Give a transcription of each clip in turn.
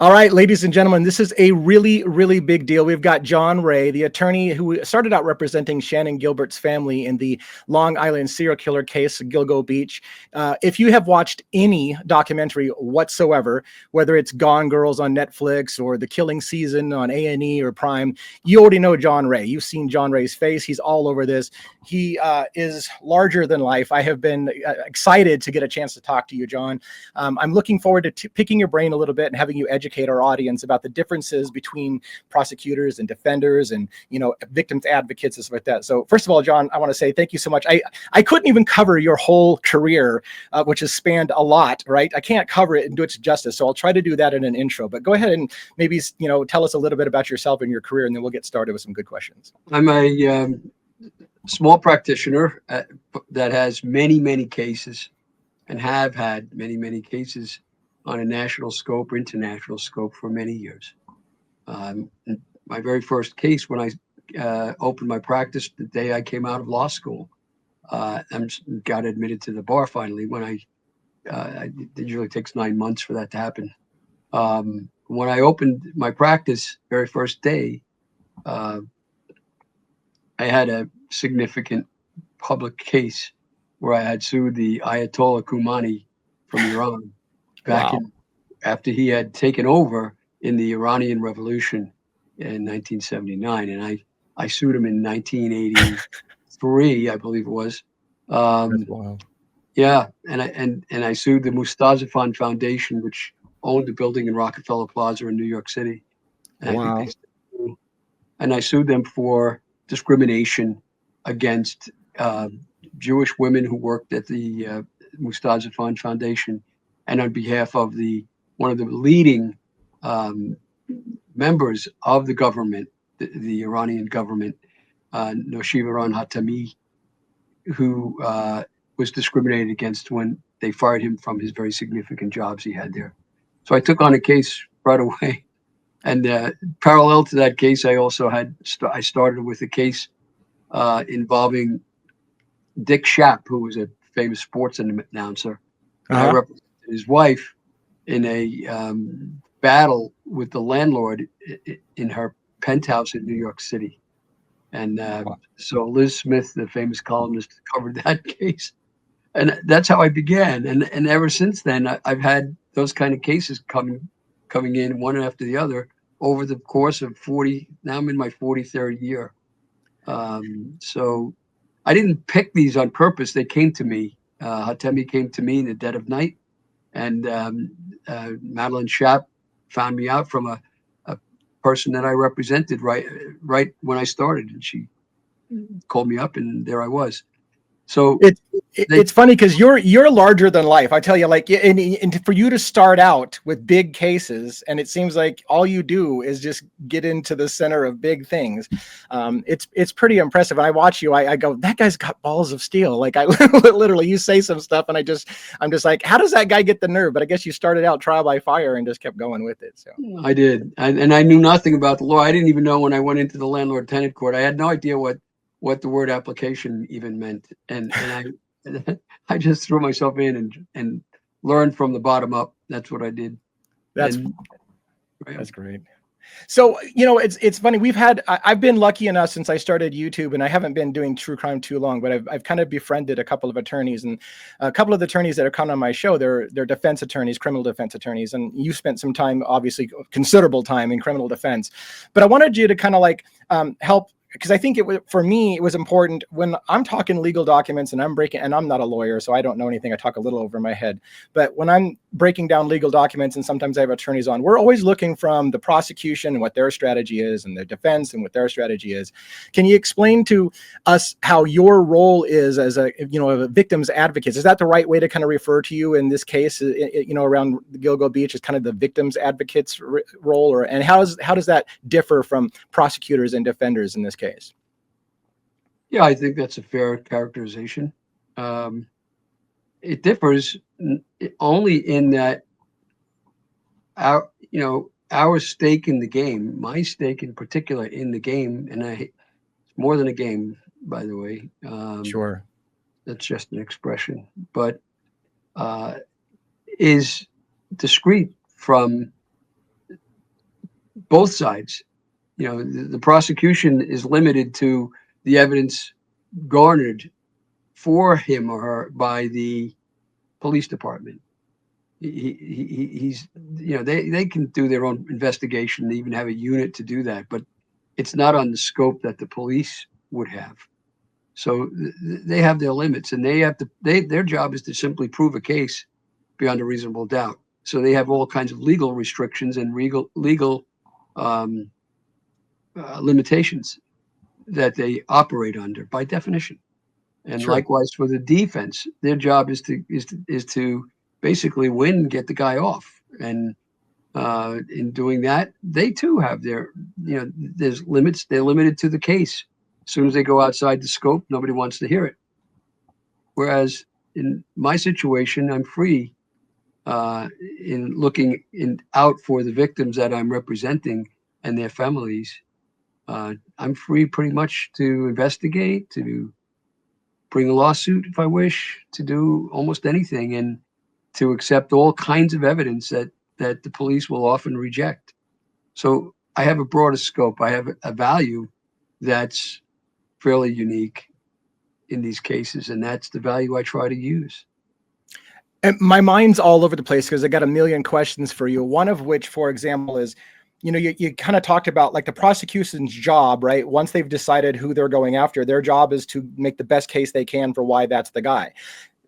All right, ladies and gentlemen, this is a really, really big deal. We've got John Ray, the attorney who started out representing Shannan Gilbert's family in the Long Island serial killer case, Gilgo Beach. If you have watched any documentary whatsoever, whether it's Gone Girls on Netflix or The Killing Season on A&E or Prime, you already know John Ray. You've seen John Ray's face. He's all over this. He is larger than life. I have been excited to get a chance to talk to you, John. I'm looking forward to picking your brain a little bit and having you educate our audience about the differences between prosecutors and defenders and, victims advocates and stuff like that. So first of all, John, I want to say thank you so much. I couldn't even cover your whole career, which has spanned a lot, right? I can't cover it and do it justice. So I'll try to do that in an intro, but go ahead and maybe, tell us a little bit about yourself and your career, and then we'll get started with some good questions. I'm a small practitioner that has many, many cases and have had many, many cases on a national scope or international scope for many years. My very first case when I opened my practice the day I came out of law school, and got admitted to the bar finally. When it usually takes 9 months for that to happen. When I opened my practice, very first day, I had a significant public case where I had sued the Ayatollah Khomeini from Iran after he had taken over in the Iranian Revolution in 1979, and I sued him in 1983, I believe it was. Wow. Yeah, and I sued the Mustazafan Foundation, which owned the building in Rockefeller Plaza in New York City. And Wow. I sued them for discrimination against Jewish women who worked at the Mustazafan Foundation, and on behalf of one of the leading members of the government, the Iranian government, Noshivaran Hatami, who was discriminated against when they fired him from his very significant jobs he had there. So I took on a case right away. And parallel to that case, I also I started with a case involving Dick Schaap, who was a famous sports announcer. And I represented his wife in a battle with the landlord in her penthouse in New York City. And so Liz Smith, the famous columnist, covered that case. And that's how I began. And ever since then, I've had those kind of cases coming in one after the other over the course of 40. Now I'm in my 43rd year. So I didn't pick these on purpose. They came to me. Hatemi came to me in the dead of night. And Madeline Schaap found me out from a person that I represented right when I started. And she called me up, and there I was. So it's funny because you're larger than life. I tell you, like, and for you to start out with big cases, and it seems like all you do is just get into the center of big things. It's pretty impressive. And I watch you, I go, that guy's got balls of steel. Like, I literally, you say some stuff, and I'm just like, how does that guy get the nerve? But I guess you started out trial by fire and just kept going with it. So I did, and I knew nothing about the law. I didn't even know when I went into the landlord-tenant court. I had no idea what the word application even meant, and I just threw myself in and learned from the bottom up. That's what I did. That's great. So, it's funny. I've been lucky enough since I started YouTube, and I haven't been doing true crime too long, but I've kind of befriended a couple of attorneys, and a couple of the attorneys that are coming on my show, they're defense attorneys, criminal defense attorneys. And you spent some time, obviously considerable time in criminal defense, but I wanted you to kind of like help, because I think for me, it was important when I'm talking legal documents and and I'm not a lawyer, so I don't know anything. I talk a little over my head, but when I'm breaking down legal documents, and sometimes I have attorneys on, we're always looking from the prosecution and what their strategy is, and the defense and what their strategy is. Can you explain to us how your role is as a victim's advocate? Is that the right way to kind of refer to you in this case, around Gilgo Beach, is kind of the victim's advocate's role, and how does that differ from prosecutors and defenders in this case? Yeah, I think that's a fair characterization. It differs only in that our stake in the game, my stake in particular in the game, and it's more than a game, by the way. Sure. That's just an expression, but is discrete from both sides. You know, the prosecution is limited to the evidence garnered for him or her by the police department. He's, you know, they can do their own investigation. They even have a unit to do that, but it's not on the scope that the police would have. So they have their limits, and they have to. Their job is to simply prove a case beyond a reasonable doubt. So they have all kinds of legal restrictions and legal limitations that they operate under by definition. And Sure. likewise for the defense, their job is to basically win and get the guy off. And in doing that, they too have their, you know, there's limits. They're limited to the case. As soon as they go outside the scope, nobody wants to hear it. Whereas in my situation, I'm free in looking out for the victims that I'm representing and their families. I'm free pretty much to investigate, to bring a lawsuit if I wish, to do almost anything, and to accept all kinds of evidence that the police will often reject. So I have a broader scope. I have a value that's fairly unique in these cases, and that's the value I try to use. And my mind's all over the place because I got a million questions for you. One of which, for example, is, you know, you kind of talked about like the prosecution's job, right? Once they've decided who they're going after, their job is to make the best case they can for why that's the guy.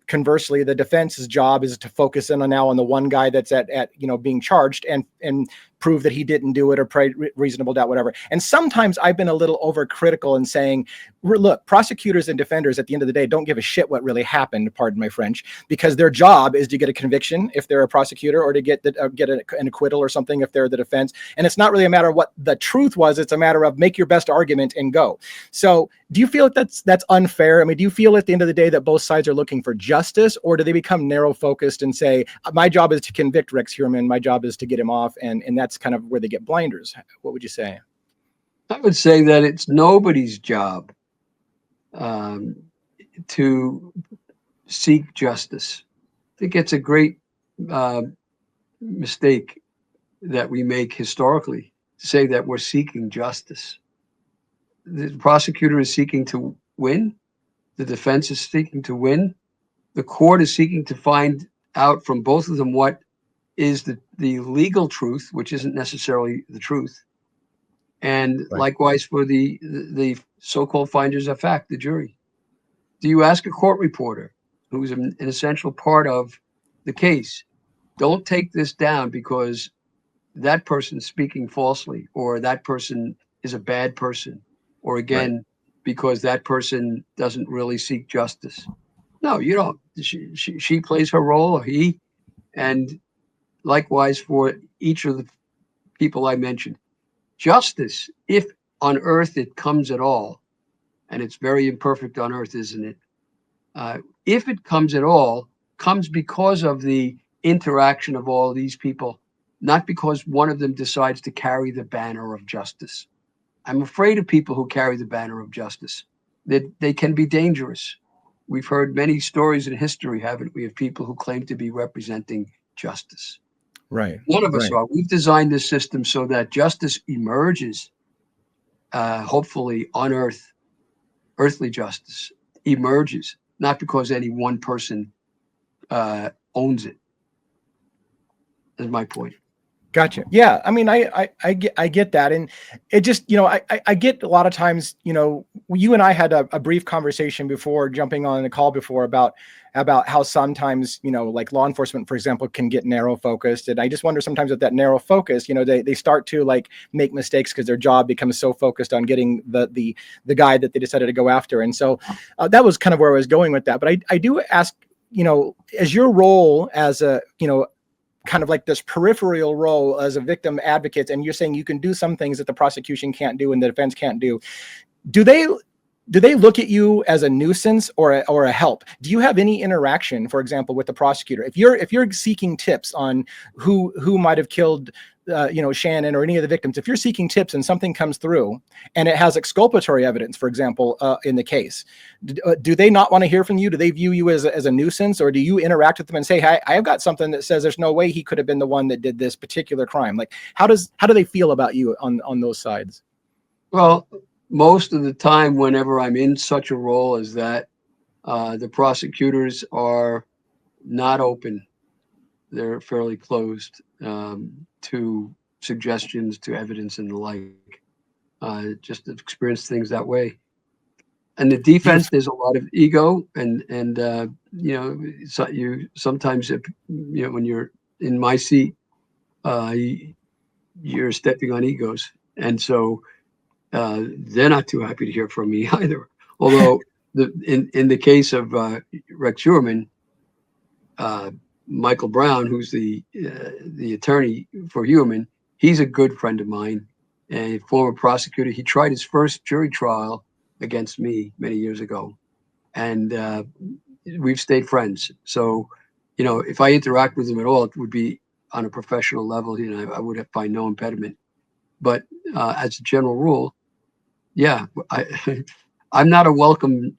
Conversely, the defense's job is to focus in on now on the one guy that's at you know, being charged and prove that he didn't do it or reasonable doubt, whatever. And sometimes I've been a little overcritical in saying, look, prosecutors and defenders at the end of the day don't give a shit what really happened, pardon my French, because their job is to get a conviction if they're a prosecutor, or to get an acquittal or something if they're the defense. And it's not really a matter of what the truth was. It's a matter of make your best argument and go. So do you feel like that's unfair? I mean, do you feel at the end of the day that both sides are looking for justice, or do they become narrow focused and say, my job is to convict Rex Heuermann, my job is to get him off, and that's kind of where they get blinders? What would you say? I would say that it's nobody's job to seek justice. I think it's a great mistake that we make historically to say that we're seeking justice. The prosecutor is seeking to win. The defense is seeking to win. The court is seeking to find out from both of them what is the legal truth, which isn't necessarily the truth. And Right. Likewise for the so-called finders of fact, the jury. Do you ask a court reporter, who's an essential part of the case, don't take this down because that person's speaking falsely, or that person is a bad person, or again, right, because that person doesn't really seek justice? No, you don't. She plays her role, or he. And likewise for each of the people I mentioned. Justice, if on earth it comes at all, and it's very imperfect on earth, isn't it? If it comes at all, comes because of the interaction of all these people, not because one of them decides to carry the banner of justice. I'm afraid of people who carry the banner of justice. They can be dangerous. We've heard many stories in history, haven't we, of people who claim to be representing justice. Right. None of us are. We've designed this system so that justice emerges, hopefully on earth, earthly justice emerges, not because any one person owns it. That's my point. Gotcha. Yeah. I mean, I get that. And it just, you know, I get a lot of times, you know, you and I had a brief conversation before jumping on the call before about how sometimes, you know, like law enforcement, for example, can get narrow focused. And I just wonder sometimes with that narrow focus, you know, they start to like make mistakes because their job becomes so focused on getting the guy that they decided to go after. And so that was kind of where I was going with that. But I do ask, you know, as your role as a, you know, kind of like this peripheral role as a victim advocate, and you're saying you can do some things that the prosecution can't do and the defense can't do. Do they look at you as a nuisance or a help? Do you have any interaction, for example, with the prosecutor? If you're seeking tips on who might have killed Shannon or any of the victims, if you're seeking tips and something comes through and it has exculpatory evidence, for example, in the case, do they not want to hear from you? Do they view you as a nuisance, or do you interact with them and say, hey, I've got something that says there's no way he could have been the one that did this particular crime? Like, how do they feel about you on those sides? Well, most of the time, whenever I'm in such a role as that, the prosecutors are not open. They're fairly closed to suggestions, to evidence, and the like. Just experienced things that way. And the defense, there's a lot of ego, and so you sometimes, when you're in my seat, you're stepping on egos, and so they're not too happy to hear from me either. Although in the case of Rex Heuermann, Michael Brown, who's the attorney for Heuermann, he's a good friend of mine, and a former prosecutor. He tried his first jury trial against me many years ago, and we've stayed friends. So, if I interact with him at all, it would be on a professional level. I would find no impediment. But as a general rule, yeah, I'm not a welcome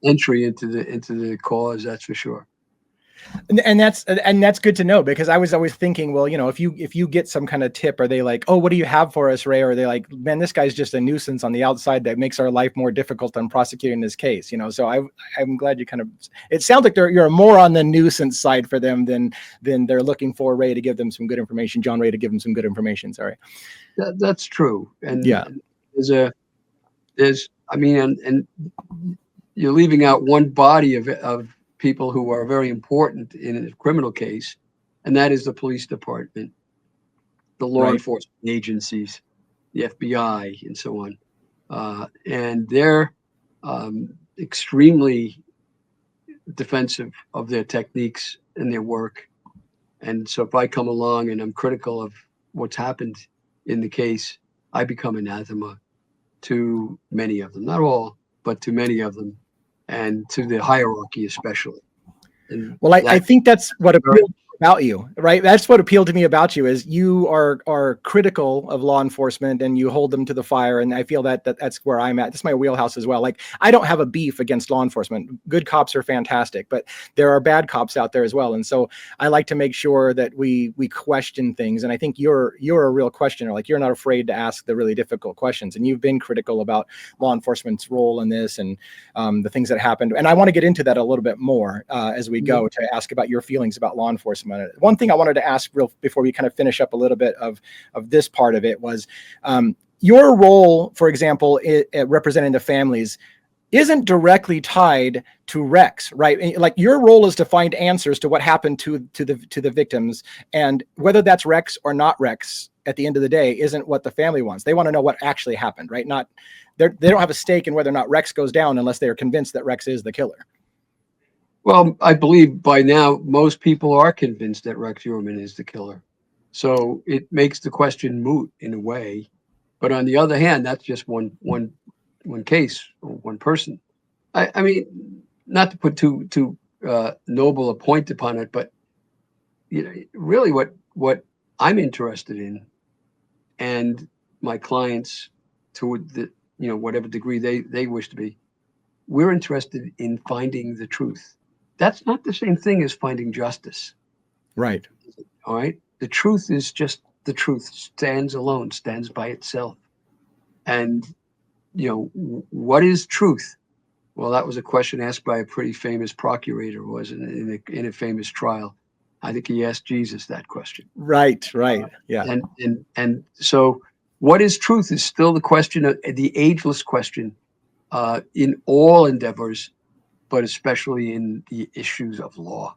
entry into the cause. That's for sure. And that's good to know, because I was always thinking, well, if you get some kind of tip, are they like, oh, what do you have for us, Ray? Or are they like, man, this guy's just a nuisance on the outside that makes our life more difficult than prosecuting this case, So I'm glad you it sounds like you're more on the nuisance side for them than they're looking for Ray to give them some good information, John Ray to give them some good information. Sorry. That's true. And yeah, and you're leaving out one body of people who are very important in a criminal case, and that is the police department, the law enforcement agencies, the FBI, and so on. And they're extremely defensive of their techniques and their work. And so if I come along and I'm critical of what's happened in the case, I become anathema to many of them, not all, but to many of them, and to the hierarchy especially. And well, I think that's what appealed about you, right? That's what appealed to me about you, is you are critical of law enforcement and you hold them to the fire. And I feel that's where I'm at. That's my wheelhouse as well. Like, I don't have a beef against law enforcement. Good cops are fantastic, but there are bad cops out there as well. And so I like to make sure that we question things. And I think you're a real questioner. Like, you're not afraid to ask the really difficult questions. And you've been critical about law enforcement's role in this and the things that happened. And I want to get into that a little bit more as we go, to ask about your feelings about law enforcement. One thing I wanted to ask before we kind of finish up a little bit of this part of it was your role, for example, representing the families isn't directly tied to Rex, right? Like, your role is to find answers to what happened to the victims, and whether that's Rex or not Rex at the end of the day isn't what the family wants. They want to know what actually happened, right? They don't have a stake in whether or not Rex goes down unless they are convinced that Rex is the killer. Well, I believe by now most people are convinced that Rex Heuermann is the killer. So it makes the question moot in a way. But on the other hand, that's just one case or one person. I mean, not to put too noble a point upon it, but really what I'm interested in, and my clients, to whatever degree they wish to be, we're interested in finding the truth. That's not the same thing as finding justice. Right. All right. The truth is just the truth, stands alone, stands by itself. And, what is truth? Well, that was a question asked by a pretty famous procurator, wasn't it, in a famous trial. I think he asked Jesus that question. Right. Yeah. And so what is truth is still the question, the ageless question in all endeavors, but especially in the issues of law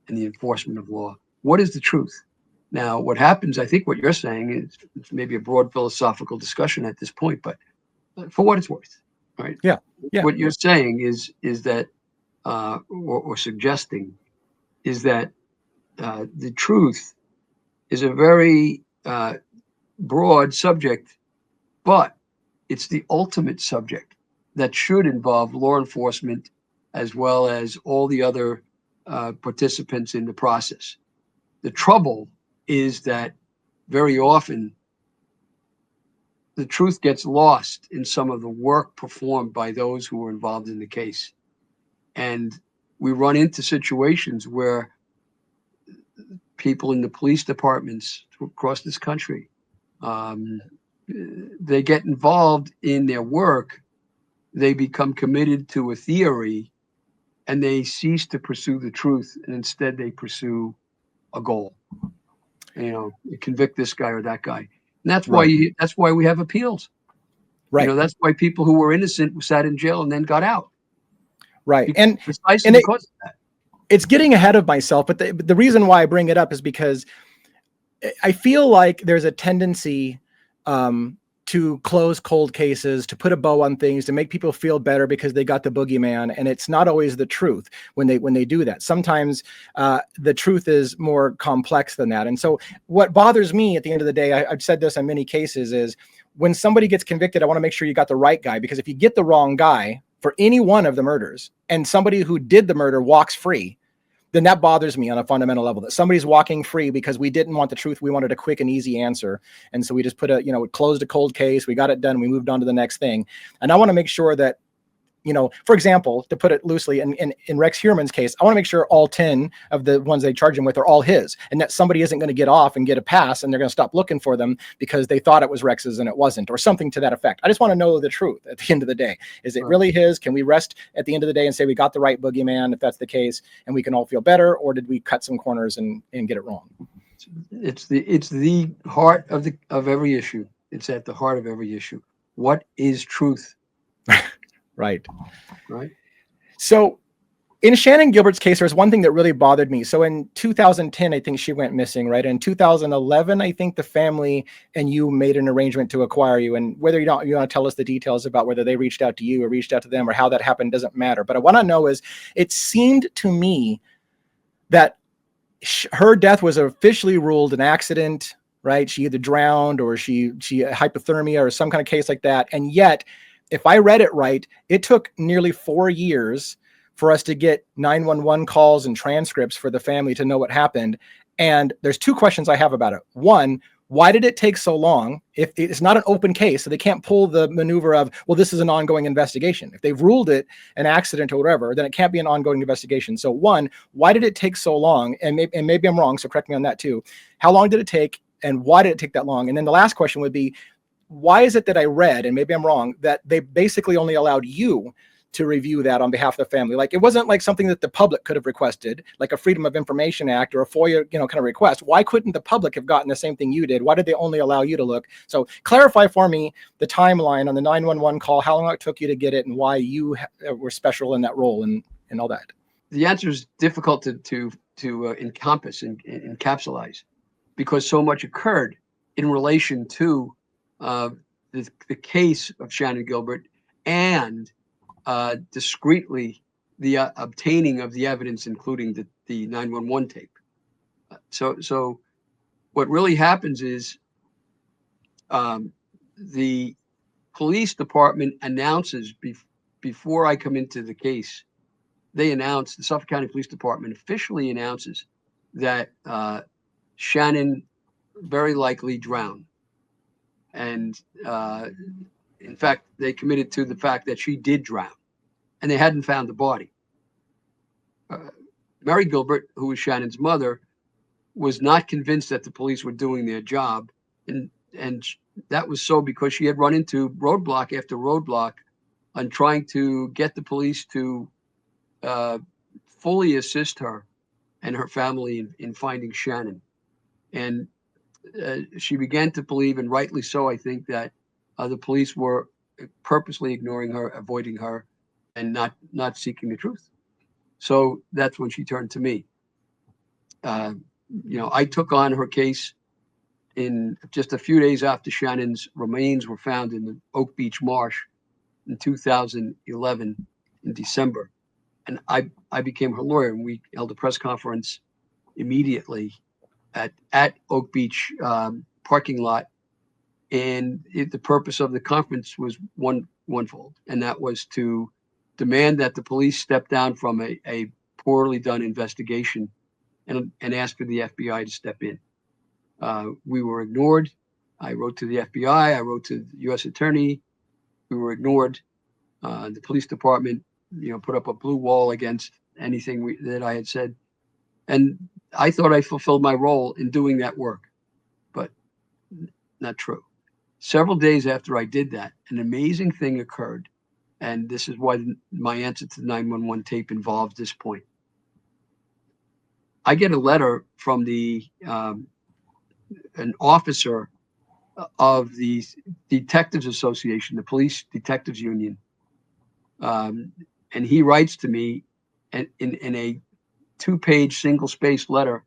and the enforcement of law. What is the truth? Now, what happens, I think what you're saying is it's maybe a broad philosophical discussion at this point, but for what it's worth, right? Yeah. What you're saying is that, or suggesting, is that the truth is a very broad subject, but it's the ultimate subject that should involve law enforcement as well as all the other participants in the process. The trouble is that very often the truth gets lost in some of the work performed by those who were involved in the case. And we run into situations where people in the police departments across this country, they get involved in their work, they become committed to a theory, and they cease to pursue the truth, and instead they pursue a goal. Convict this guy or that guy. And that's why that's why we have appeals. Right. That's why people who were innocent sat in jail and then got out. Right. Precisely because of that. It's getting ahead of myself, but the reason why I bring it up is because I feel like there's a tendency to close cold cases, to put a bow on things, to make people feel better because they got the boogeyman, and it's not always the truth when they do that. Sometimes the truth is more complex than that. And so what bothers me at the end of the day, I've said this in many cases, is when somebody gets convicted, I want to make sure you got the right guy, because if you get the wrong guy for any one of the murders and somebody who did the murder walks free, then that bothers me on a fundamental level, that somebody's walking free because we didn't want the truth. We wanted a quick and easy answer. And so we just closed a cold case. We got it done. We moved on to the next thing. And I want to make sure that, for example, to put it loosely, in Rex Heuermann's case, I want to make sure all 10 of the ones they charge him with are all his, and that somebody isn't going to get off and get a pass and they're going to stop looking for them because they thought it was Rex's and it wasn't, or something to that effect. I just want to know the truth at the end of the day. Is it really his? Can we rest at the end of the day and say we got the right boogeyman, if that's the case, and we can all feel better, or did we cut some corners and get it wrong? It's the heart of every issue. It's at the heart of every issue. What is truth? Right. Right. So in Shannan Gilbert's case, there's one thing that really bothered me. So in 2010, I think she went missing, right? In 2011, I think the family and you made an arrangement to acquire you. And whether you want to tell us the details about whether they reached out to you or reached out to them or how that happened doesn't matter. But I want to know is, it seemed to me that her death was officially ruled an accident, right? She either drowned or she hypothermia or some kind of case like that. And yet, if I read it right, it took nearly 4 years for us to get 911 calls and transcripts for the family to know what happened. And there's two questions I have about it. One, why did it take so long? If it's not an open case, so they can't pull the maneuver of, well, this is an ongoing investigation. If they've ruled it an accident or whatever, then it can't be an ongoing investigation. So one, why did it take so long? And maybe I'm wrong, so correct me on that too. How long did it take, and why did it take that long? And then the last question would be, why is it that I read, and maybe I'm wrong, that they basically only allowed you to review that on behalf of the family? Like, it wasn't like something that the public could have requested, like a Freedom of Information Act or a FOIA, kind of request. Why couldn't the public have gotten the same thing you did? Why did they only allow you to look? So clarify for me the timeline on the 911 call, how long it took you to get it, and why you were special in that role and all that. The answer is difficult to encompass and encapsulize, because so much occurred in relation to the case of Shannan Gilbert, and discreetly the obtaining of the evidence, including the 911 tape. So what really happens is the police department announces before I come into the case, the Suffolk County Police Department officially announces that Shannon very likely drowned. And in fact, they committed to the fact that she did drown, and they hadn't found the body. Mary Gilbert, who was Shannon's mother, was not convinced that the police were doing their job. And that was so because she had run into roadblock after roadblock on trying to get the police to fully assist her and her family in finding Shannon. And she began to believe, and rightly so, I think, that the police were purposely ignoring her, avoiding her, and not seeking the truth. So that's when she turned to me. I took on her case in just a few days after Shannon's remains were found in the Oak Beach Marsh in 2011 in December. And I became her lawyer, and we held a press conference immediately at Oak Beach parking lot. And the purpose of the conference was onefold, and that was to demand that the police step down from a poorly done investigation and ask for the FBI to step in. We were ignored. I wrote to the FBI. I wrote to the U.S. Attorney. We were ignored. The police department, put up a blue wall against anything that I had said. And I thought I fulfilled my role in doing that work, but not true. Several days after I did that, an amazing thing occurred. And this is why my answer to the 911 tape involves this point. I get a letter from an officer of the Detectives Association, the Police Detectives Union. And he writes to me in a 2-page single-spaced letter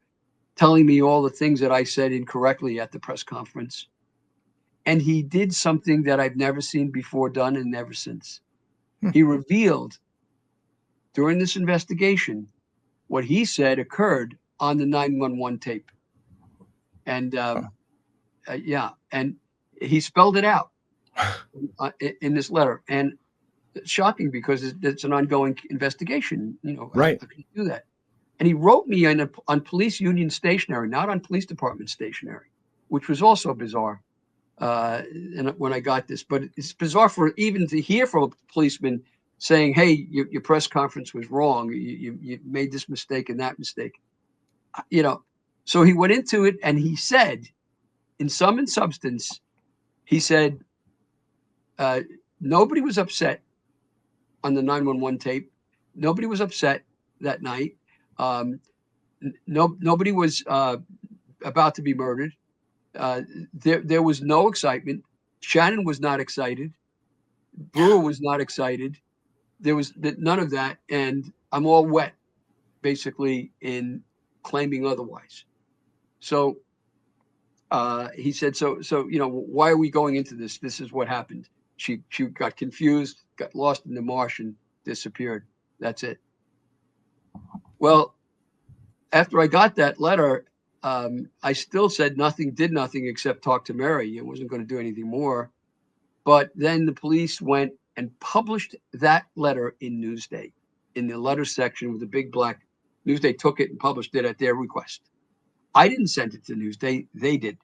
telling me all the things that I said incorrectly at the press conference. And he did something that I've never seen before done and never since. He revealed during this investigation what he said occurred on the 911 tape. And and he spelled it out in this letter. And it's shocking because it's an ongoing investigation. Right. I couldn't do that. And he wrote me on police union stationery, not on police department stationery, which was also bizarre. And when I got this, but it's bizarre for even to hear from a policeman saying, "Hey, your press conference was wrong. You made this mistake and that mistake." So he went into it and he said, in sum and substance, he said, nobody was upset on the 911 tape. Nobody was upset that night. Nobody was about to be murdered. There was no excitement. Shannon was not excited. Brewer was not excited. There was none of that. And I'm all wet, basically, in claiming otherwise. So he said, so why are we going into this? This is what happened. She got confused, got lost in the marsh and disappeared. That's it. Well, after I got that letter, I still said did nothing except talk to Mary. It wasn't going to do anything more. But then the police went and published that letter in Newsday, in the letter section with the big black. Newsday took it and published it at their request. I didn't send it to Newsday. They did.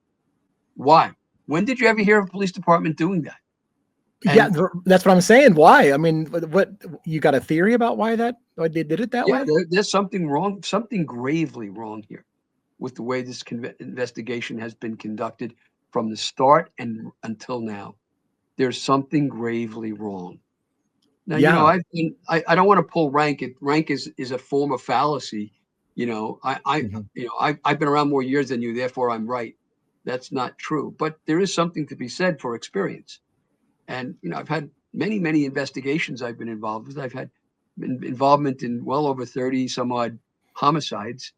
Why? When did you ever hear of a police department doing that? And that's what I'm saying. Why? I mean, what you got a theory about why they did it that way? There's something wrong, something gravely wrong here with the way this investigation has been conducted from the start and until now. There's something gravely wrong. Now, I don't want to pull rank. Rank is a form of fallacy. I've been around more years than you, therefore I'm right. That's not true. But there is something to be said for experience. And, I've had many investigations I've been involved with. I've had involvement in well over 30 some odd homicides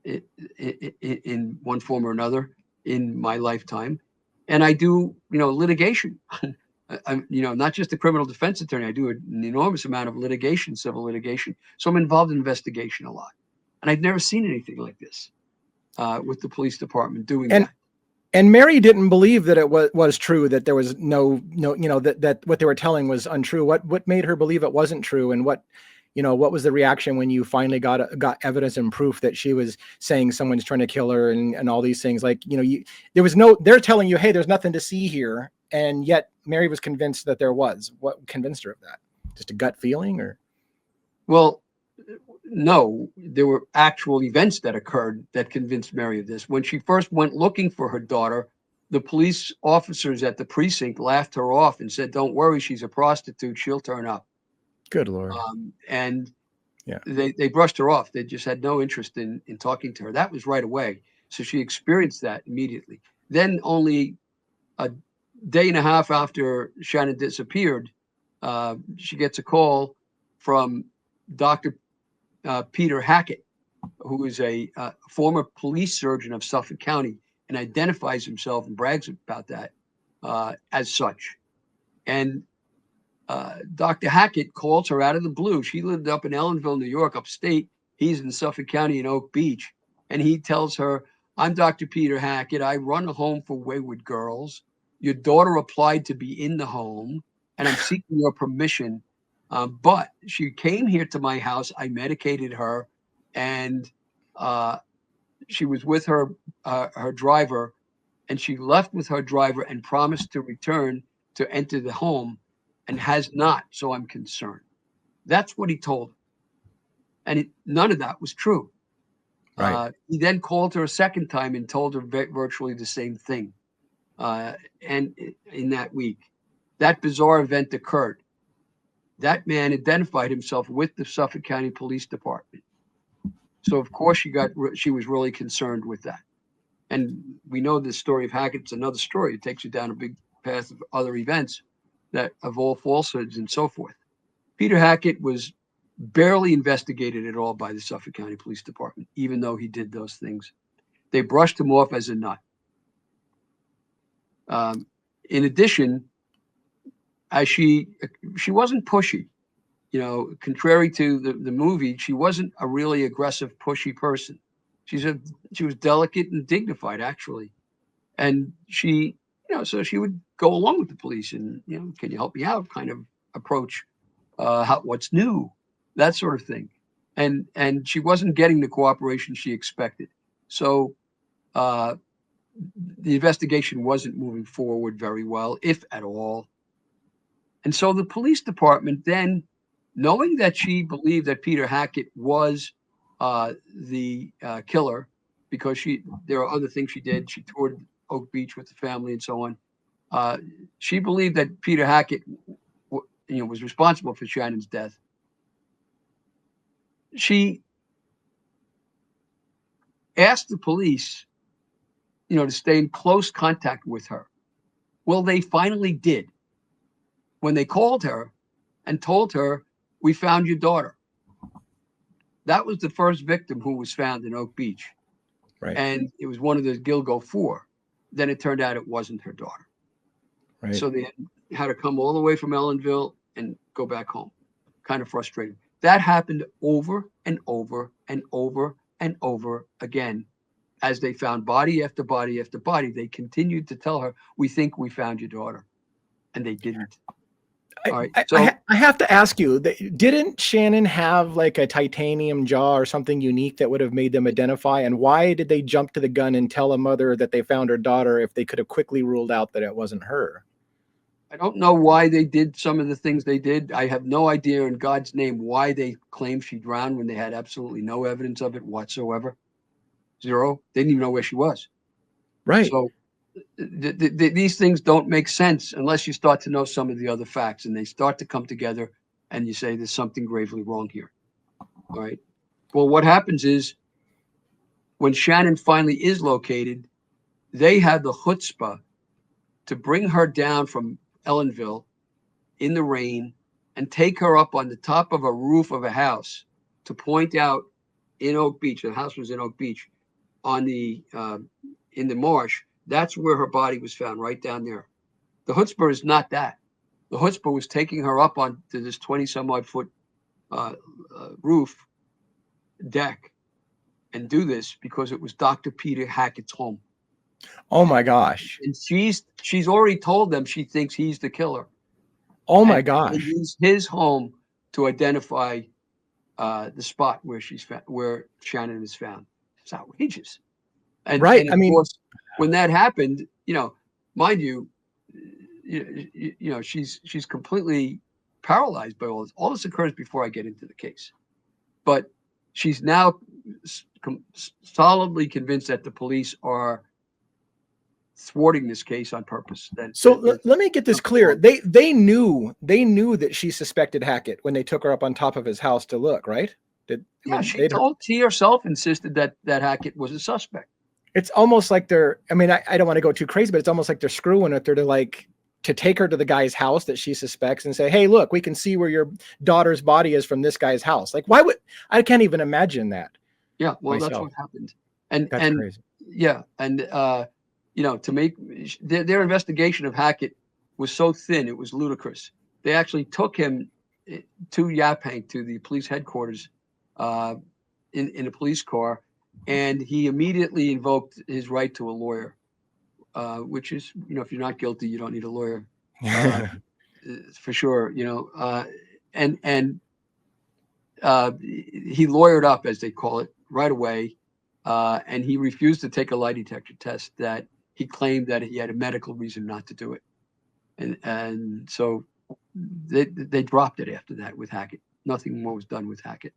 in one form or another in my lifetime. And I do, litigation. I'm, not just a criminal defense attorney. I do an enormous amount of litigation, civil litigation. So I'm involved in investigation a lot. And I've never seen anything like this with the police department doing that. And Mary didn't believe that it was true, that there was no, that what they were telling was untrue. What made her believe it wasn't true? And what was the reaction when you finally got evidence and proof that she was saying someone's trying to kill her and all these things? Like, they're telling you, hey, there's nothing to see here. And yet Mary was convinced that there was. What convinced her of that? Just a gut feeling, or? Well, no, there were actual events that occurred that convinced Mary of this. When she first went looking for her daughter, the police officers at the precinct laughed her off and said, "Don't worry, she's a prostitute. She'll turn up." Good Lord. They brushed her off. They just had no interest in talking to her. That was right away. So she experienced that immediately. Then only a day and a half after Shannon disappeared, she gets a call from Dr. Peter Hackett, who is a former police surgeon of Suffolk County and identifies himself and brags about that as such. And Dr. Hackett calls her out of the blue. She lived up in Ellenville, New York, upstate. He's in Suffolk County in Oak Beach. And he tells her, "I'm Dr. Peter Hackett. I run a home for wayward girls. Your daughter applied to be in the home, and I'm seeking your permission. But she came here to my house. I medicated her, and she was with her driver and she left with her driver and promised to return to enter the home and has not, so I'm concerned. That's what he told her. And none of that was true. Right. He then called her a second time and told her virtually the same thing. And in that week, that bizarre event occurred. That man identified himself with the Suffolk County Police Department. So of course she was really concerned with that. And we know the story of Hackett. It's another story. It takes you down a big path of other events that of all falsehoods and so forth. Peter Hackett was barely investigated at all by the Suffolk County Police Department, even though he did those things. They brushed him off as a nut. In addition, she wasn't pushy. Contrary to the movie, she wasn't a really aggressive, pushy person. She was delicate and dignified, actually. And so she would go along with the police and, can you help me out kind of approach, what's new, that sort of thing. And she wasn't getting the cooperation she expected. So the investigation wasn't moving forward very well, if at all. And so the police department then, knowing that she believed that Peter Hackett was the killer, because there are other things she did. She toured Oak Beach with the family and so on. She believed that Peter Hackett was responsible for Shannon's death. She asked the police, to stay in close contact with her. Well, they finally did. When they called her and told her, "We found your daughter." That was the first victim who was found in Oak Beach. Right. And it was one of the Gilgo 4. Then it turned out it wasn't her daughter. Right. So they had to come all the way from Ellenville and go back home. Kind of frustrating. That happened over and over and over and over again. As they found body after body after body, they continued to tell her, "We think we found your daughter." And they didn't. All right. So I have to ask you, didn't Shannon have like a titanium jaw or something unique that would have made them identify? And why did they jump to the gun and tell a mother that they found her daughter if they could have quickly ruled out that it wasn't her? I don't know why they did some of the things they did. I have no idea in God's name why they claimed she drowned when they had absolutely no evidence of it whatsoever. Zero. They didn't even know where she was. Right. So these things don't make sense unless you start to know some of the other facts, and they start to come together and you say there's something gravely wrong here. All right. Well, what happens is when Shannon finally is located, they have the chutzpah to bring her down from Ellenville in the rain and take her up on the top of a roof of a house to point out in Oak Beach. The house was in Oak Beach on the in the marsh. That's where her body was found, right down there. The chutzpah is not that. The chutzpah was taking her up onto this 20-some-odd foot roof deck and do this because it was Dr. Peter Hackett's home. Oh my gosh. And she's already told them she thinks he's the killer. Oh my gosh. They use his home to identify the spot where where Shannon is found. It's outrageous. And, right. And of course, when that happened, mind you, she's completely paralyzed by all this. All this occurs before I get into the case, but she's now solidly convinced that the police are thwarting this case on purpose. Let me get this clear. They knew that she suspected Hackett when they took her up on top of his house to look, right? She herself insisted that Hackett was a suspect. It's almost like I don't want to go too crazy, but it's almost like they're screwing with her to take her to the guy's house that she suspects and say, "Hey, look, we can see where your daughter's body is from this guy's house." Like, I can't even imagine that. Yeah. Well, myself. That's what happened. That's crazy. Yeah. And, to make their investigation of Hackett was so thin, it was ludicrous. They actually took him to Yaphank, to the police headquarters in a police car. And he immediately invoked his right to a lawyer, which is, if you're not guilty, you don't need a lawyer, for sure. And he lawyered up, as they call it, right away, and he refused to take a lie detector test that he claimed that he had a medical reason not to do it. And so they dropped it after that with Hackett. Nothing more was done with Hackett.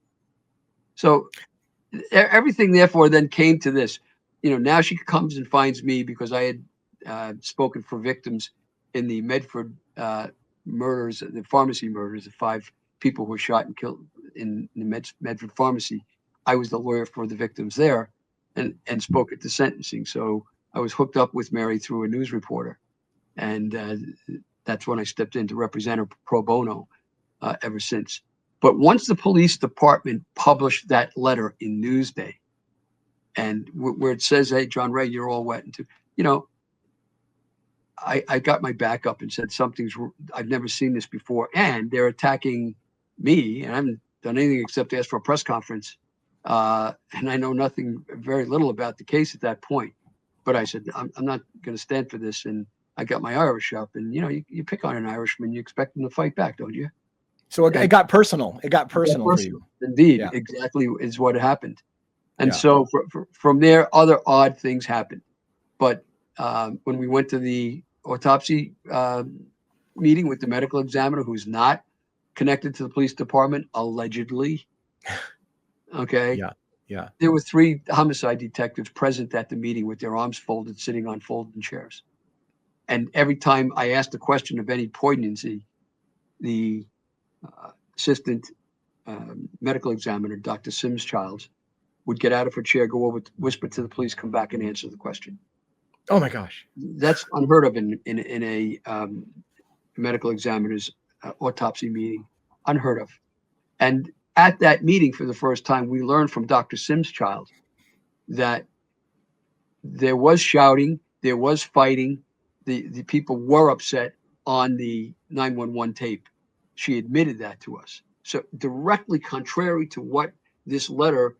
So everything, therefore, then came to this. Now she comes and finds me because I had spoken for victims in the Medford murders, the pharmacy murders, the 5 people who were shot and killed in the Medford pharmacy. I was the lawyer for the victims there and spoke at the sentencing. So I was hooked up with Mary through a news reporter. And that's when I stepped in to represent her pro bono ever since. But once the police department published that letter in Newsday, and where it says, "Hey, John Ray, you're all wet," I got my back up and said, I've never seen this before, and they're attacking me, and I haven't done anything except ask for a press conference, and I know very little about the case at that point. But I said, I'm not going to stand for this, and I got my Irish up, and you pick on an Irishman, you expect him to fight back, don't you? So it got personal. It got personal for you. Indeed, Yeah. Exactly is what happened. And so from there, other odd things happened. But when we went to the autopsy meeting with the medical examiner, who's not connected to the police department, allegedly, okay? Yeah. There were 3 homicide detectives present at the meeting with their arms folded, sitting on folding chairs. And every time I asked a question of any poignancy, the assistant medical examiner, Dr. Sims-Childs, would get out of her chair, go over, whisper to the police, come back and answer the question. Oh my gosh. That's unheard of in a medical examiner's autopsy meeting. Unheard of. And at that meeting, for the first time, we learned from Dr. Sims-Child that there was shouting, there was fighting, the people were upset on the 911 tape. She admitted that to us. So directly contrary to what this letter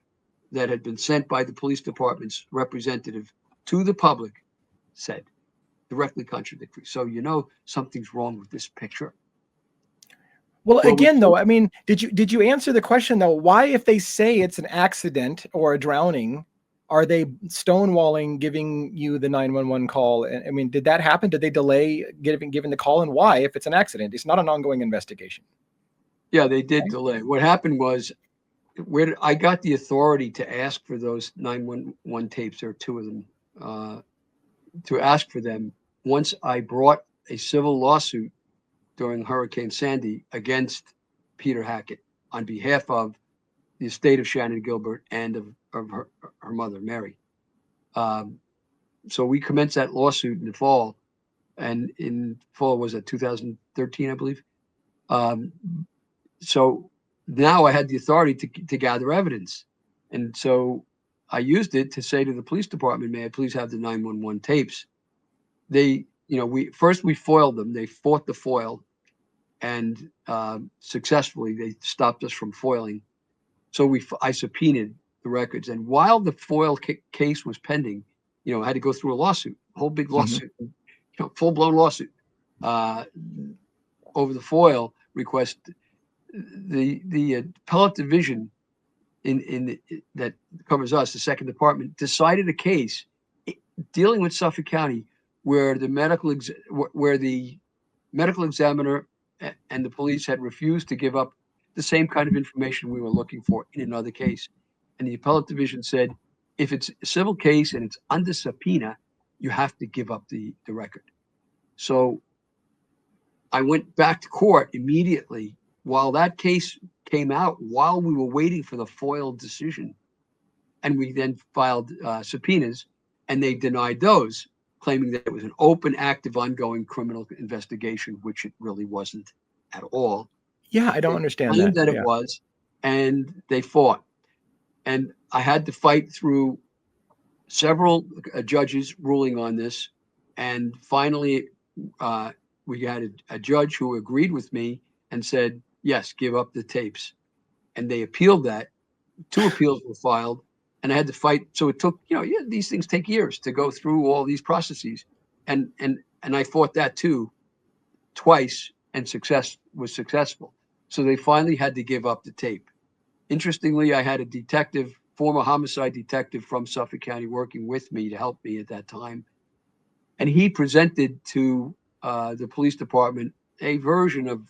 that had been sent by the police department's representative to the public said, directly contradictory. So something's wrong with this picture. Well, again, though, I mean, did you answer the question though? Why, if they say it's an accident or a drowning, are they stonewalling giving you the 911 call? I mean, did that happen? Did they delay giving the call, and why? If it's an accident, it's not an ongoing investigation. Yeah, they did delay. What happened was, where I got the authority to ask for those 911 tapes, there are 2 of them, to ask for them once I brought a civil lawsuit during Hurricane Sandy against Peter Hackett on behalf of the estate of Shannan Gilbert and of her mother, Mary. So we commenced that lawsuit in the fall, and in fall was it 2013, I believe. So now I had the authority to gather evidence. And so I used it to say to the police department, may I please have the 911 tapes? We foiled them. They fought the foil, and successfully they stopped us from foiling. So I subpoenaed the records. And while the foil case was pending, I had to go through a lawsuit, a whole big lawsuit, full-blown lawsuit over the foil request. The appellate division that covers us, the second department, decided a case dealing with Suffolk County where the medical examiner and the police had refused to give up the same kind of information we were looking for in another case. And the appellate division said, if it's a civil case and it's under subpoena, you have to give up the record. So I went back to court immediately while that case came out, while we were waiting for the foil decision. And we then filed subpoenas, and they denied those, claiming that it was an open, active, ongoing criminal investigation, which it really wasn't at all. Yeah, I don't understand that. Claimed that it was, and they fought. And I had to fight through several judges ruling on this. And finally, we had a judge who agreed with me and said, yes, give up the tapes. And they appealed that. 2 appeals were filed, and I had to fight. So it took, these things take years to go through all these processes. And I fought that too, twice, and was successful. So they finally had to give up the tape. Interestingly, I had a detective, former homicide detective from Suffolk County, working with me to help me at that time. And he presented to the police department a version of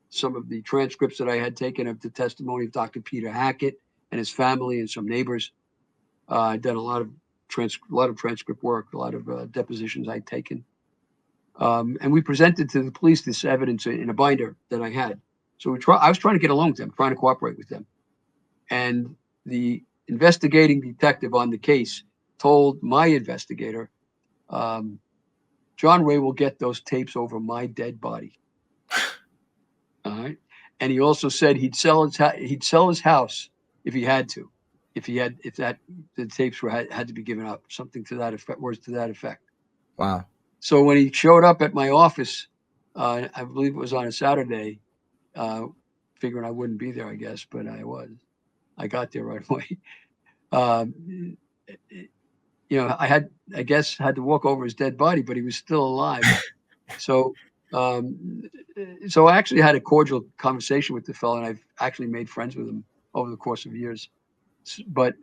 some of the transcripts that I had taken of the testimony of Dr. Peter Hackett and his family and some neighbors. I'd done a lot of transcript work, a lot of depositions I'd taken. And we presented to the police this evidence in a binder that I had. So I was trying to get along with them, trying to cooperate with them. And the investigating detective on the case told my investigator, John Ray will get those tapes over my dead body. All right. And he also said he'd sell his house if he had to, if the tapes had to be given up, something to that effect, words to that effect. Wow. So when he showed up at my office, I believe it was on a Saturday, figuring I wouldn't be there, I guess, but I was. I got there right away. I had to walk over his dead body, but he was still alive. So I actually had a cordial conversation with the fellow, and I've actually made friends with him over the course of years. But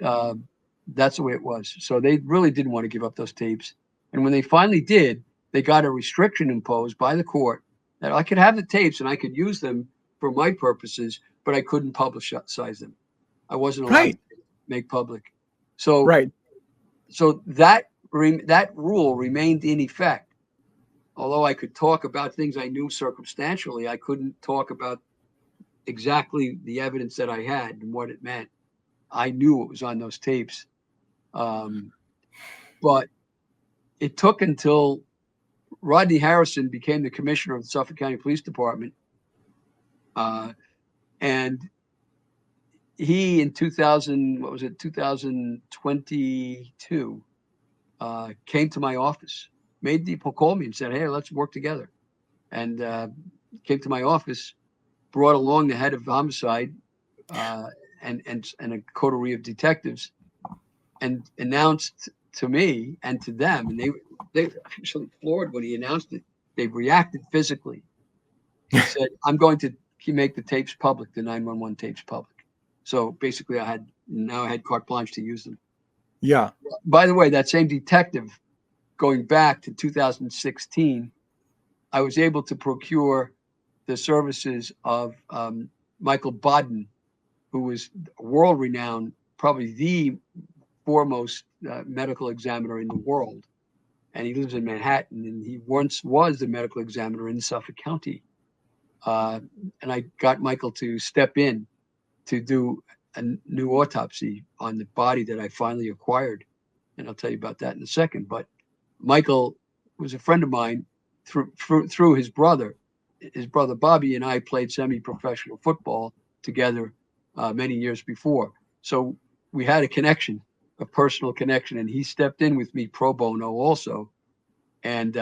that's the way it was. So they really didn't want to give up those tapes. And when they finally did, they got a restriction imposed by the court that I could have the tapes and I could use them for my purposes, but I couldn't publicize them. I wasn't allowed to make public. So, so that rule remained in effect. Although I could talk about things I knew circumstantially, I couldn't talk about exactly the evidence that I had and what it meant. I knew what was on those tapes. But it took until Rodney Harrison became the commissioner of the Suffolk County Police Department. And he, in 2022, came to my office, called me and said, hey, let's work together. And came to my office, brought along the head of homicide and a coterie of detectives, and announced to me and to them, and they actually floored when he announced it. They reacted physically. He said, I'm going to make the tapes public, the 911 tapes public. So basically I had carte blanche to use them. Yeah. By the way, that same detective, going back to 2016, I was able to procure the services of Michael Bodden, who was world-renowned, probably the foremost medical examiner in the world. And he lives in Manhattan, and he once was the medical examiner in Suffolk County. And I got Michael to step in to do a new autopsy on the body that I finally acquired. And I'll tell you about that in a second. But Michael was a friend of mine through his brother. His brother Bobby and I played semi-professional football together many years before. So we had a connection, a personal connection, and he stepped in with me pro bono also. And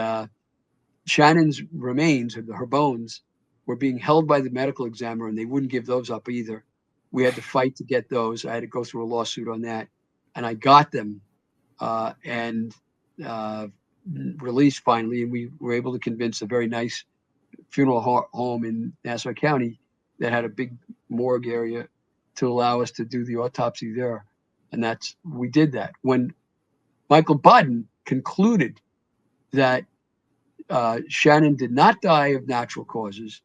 Shannon's remains, her bones, were being held by the medical examiner, and they wouldn't give those up either. We had to fight to get those. I had to go through a lawsuit on that, and I got them and released finally. And we were able to convince a very nice funeral home in Nassau County that had a big morgue area to allow us to do the autopsy there. And we did that. When Michael Bodden concluded that Shannon did not die of natural causes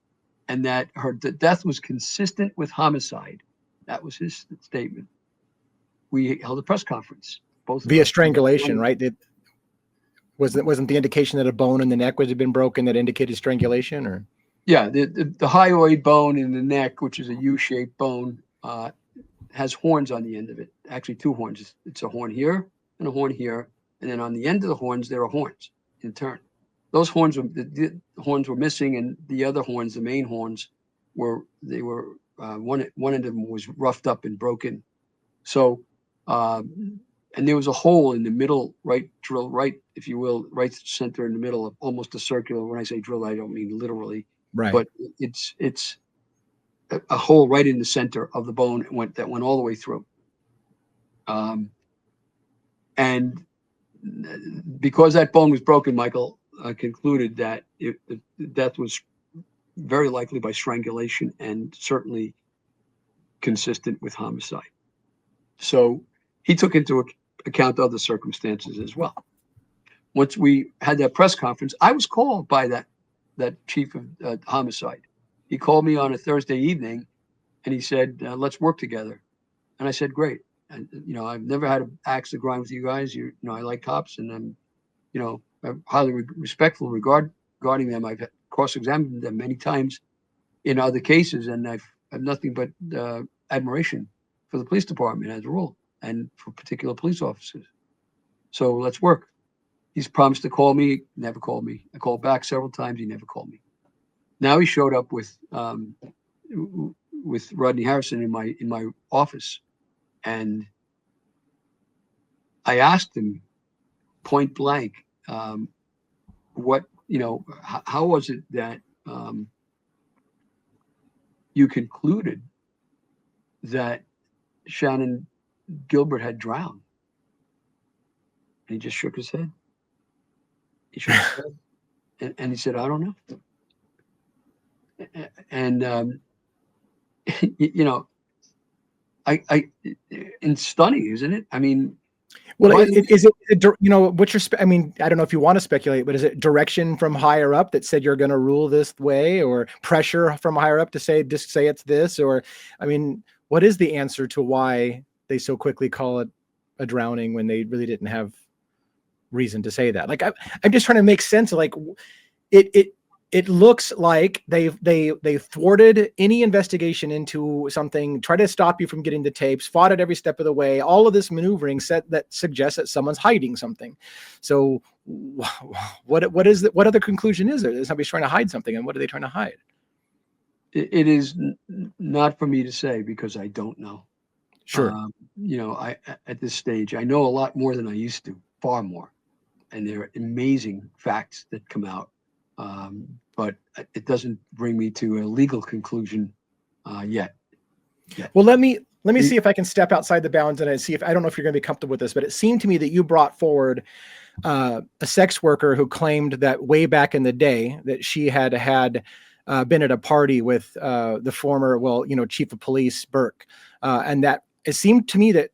and that her death was consistent with homicide, that was his statement, we held a press conference. Both via strangulation, right? Wasn't the indication that a bone in the neck had been broken that indicated strangulation, or? Yeah, the hyoid bone in the neck, which is a U-shaped bone, has horns on the end of it. Actually, two horns. It's a horn here and a horn here, and then on the end of the horns there are horns in turn. Those horns the horns were missing, and the other horns, the main horns, one end of them was roughed up and broken. So, and there was a hole in the middle, drill right, if you will, right center in the middle of almost a circular. When I say drill, I don't mean literally, right? But it's a hole right in the center of the bone that went all the way through. And because that bone was broken, Michael concluded that the death was very likely by strangulation and certainly consistent with homicide. So he took into account other circumstances as well. once we had that press conference, I was called by that chief of homicide. He called me on a Thursday evening, and he said, "Let's work together." And I said, "Great." And I've never had an axe to grind with you guys. I like cops, and I'm highly respectful regarding them. I've cross-examined them many times in other cases, and I've nothing but admiration for the police department as a rule, and for particular police officers. So let's work. He's promised to call me, never called me. I called back several times, he never called me. Now he showed up with Rodney Harrison in my office, and I asked him point blank, how was it that you concluded that Shannan Gilbert had drowned? And he just shook his head. He shook his head, and he said, "I don't know." And it's stunning, isn't it? I mean, well, is it what you're? I mean, I don't know if you want to speculate, but is it direction from higher up that said you're going to rule this way, or pressure from higher up to say it's this, or I mean, what is the answer to why they so quickly call it a drowning when they really didn't have reason to say that? Like, I'm just trying to make sense of, like, it looks like they thwarted any investigation into something, tried to stop you from getting the tapes, fought at every step of the way. All of this maneuvering that suggests that someone's hiding something. So what other conclusion is there? Somebody's trying to hide something, and what are they trying to hide? It is not for me to say, because I don't know. Sure. I at this stage, I know a lot more than I used to, far more. And there are amazing facts that come out. But it doesn't bring me to a legal conclusion yet. Well, let me see if I can step outside the bounds and see if, I don't know if you're going to be comfortable with this, but it seemed to me that you brought forward a sex worker who claimed that way back in the day that she had been at a party with the former, chief of police Burke, and that it seemed to me that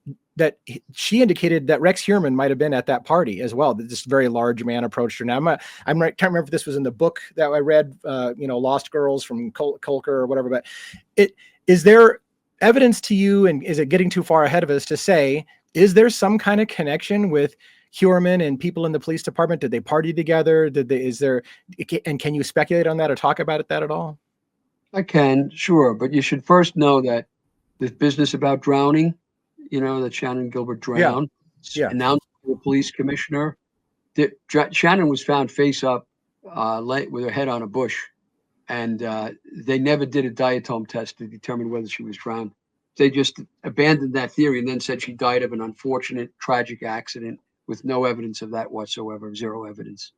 she indicated that Rex Heuermann might have been at that party as well. That this very large man approached her. Now, I can't remember if this was in the book that I read, Lost Girls from Kolker or whatever, but is there evidence to you, and is it getting too far ahead of us to say, is there some kind of connection with Heuermann and people in the police department? Did they party together? And can you speculate on that or talk about that at all? I can, sure. But you should first know that this business about drowning, that Shannan Gilbert drowned, announced to the police commissioner. Shannan was found face up with her head on a bush, and they never did a diatome test to determine whether she was drowned. They just abandoned that theory and then said she died of an unfortunate, tragic accident with no evidence of that whatsoever. Zero evidence.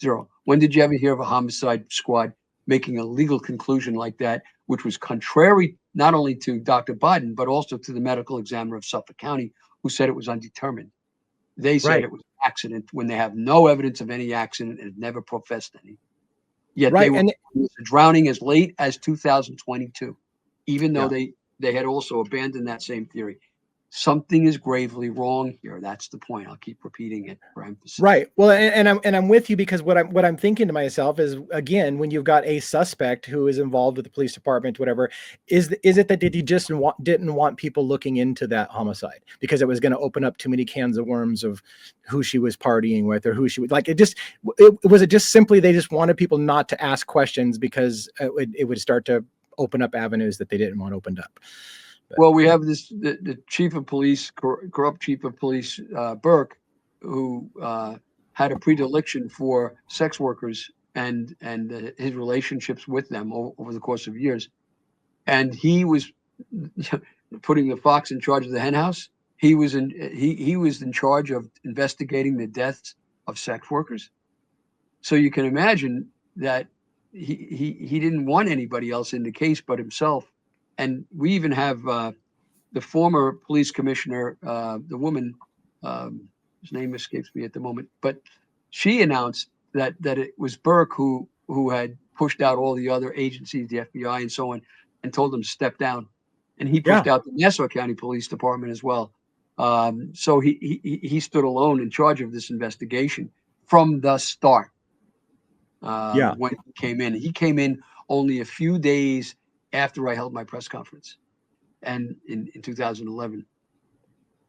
Zero. When did you ever hear of a homicide squad making a legal conclusion like that, which was contrary not only to Dr. Biden, but also to the medical examiner of Suffolk County, who said it was undetermined? They said it was an accident when they have no evidence of any accident and never professed any. Yet they were drowning as late as 2022, even though they had also abandoned that same theory. Something is gravely wrong here. That's the point. I'll keep repeating it for emphasis. Right. Well, and I'm with you, because what I'm thinking to myself is, again, when you've got a suspect who is involved with the police department, whatever, is it that he just didn't want people looking into that homicide because it was going to open up too many cans of worms of who she was partying with or who she would like? Was it just simply they just wanted people not to ask questions because it would start to open up avenues that they didn't want opened up? Well, we have the chief of police, corrupt chief of police, Burke, who had a predilection for sex workers and his relationships with them over the course of years. And he was putting the fox in charge of the hen house. He was in charge of investigating the deaths of sex workers. So you can imagine that he didn't want anybody else in the case but himself. And we even have the former police commissioner, the woman, whose name escapes me at the moment, but she announced that it was Burke who had pushed out all the other agencies, the FBI and so on, and told them to step down. And he pushed out the Nassau County Police Department as well. So he stood alone in charge of this investigation. from the start. Yeah. When he came in only a few days after I held my press conference, and in 2011,